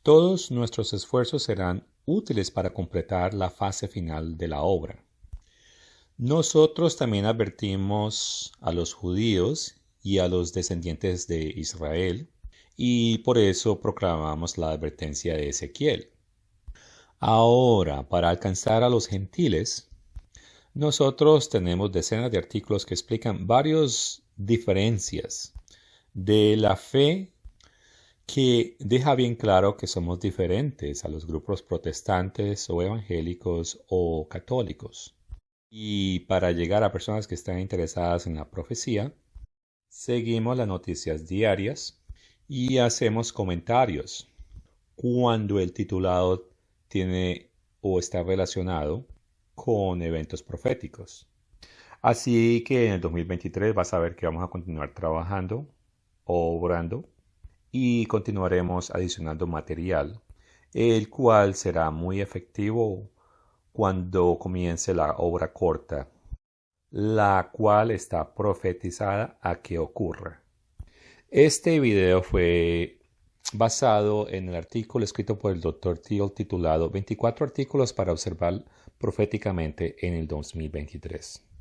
Todos nuestros esfuerzos serán útiles para completar la fase final de la obra. Nosotros también advertimos a los judíos y a los descendientes de Israel, y por eso proclamamos la advertencia de Ezequiel. Ahora, para alcanzar a los gentiles, nosotros tenemos decenas de artículos que explican varias diferencias de la fe, que deja bien claro que somos diferentes a los grupos protestantes o evangélicos o católicos. Y para llegar a personas que están interesadas en la profecía, seguimos las noticias diarias y hacemos comentarios cuando el titulado tiene o está relacionado con eventos proféticos. Así que en el 2023 vas a ver que vamos a continuar trabajando, obrando, y continuaremos adicionando material, el cual será muy efectivo cuando comience la obra corta, la cual está profetizada a que ocurra. Este video fue basado en el artículo escrito por el Dr. Thiel titulado 24 artículos para observar proféticamente en el 2023.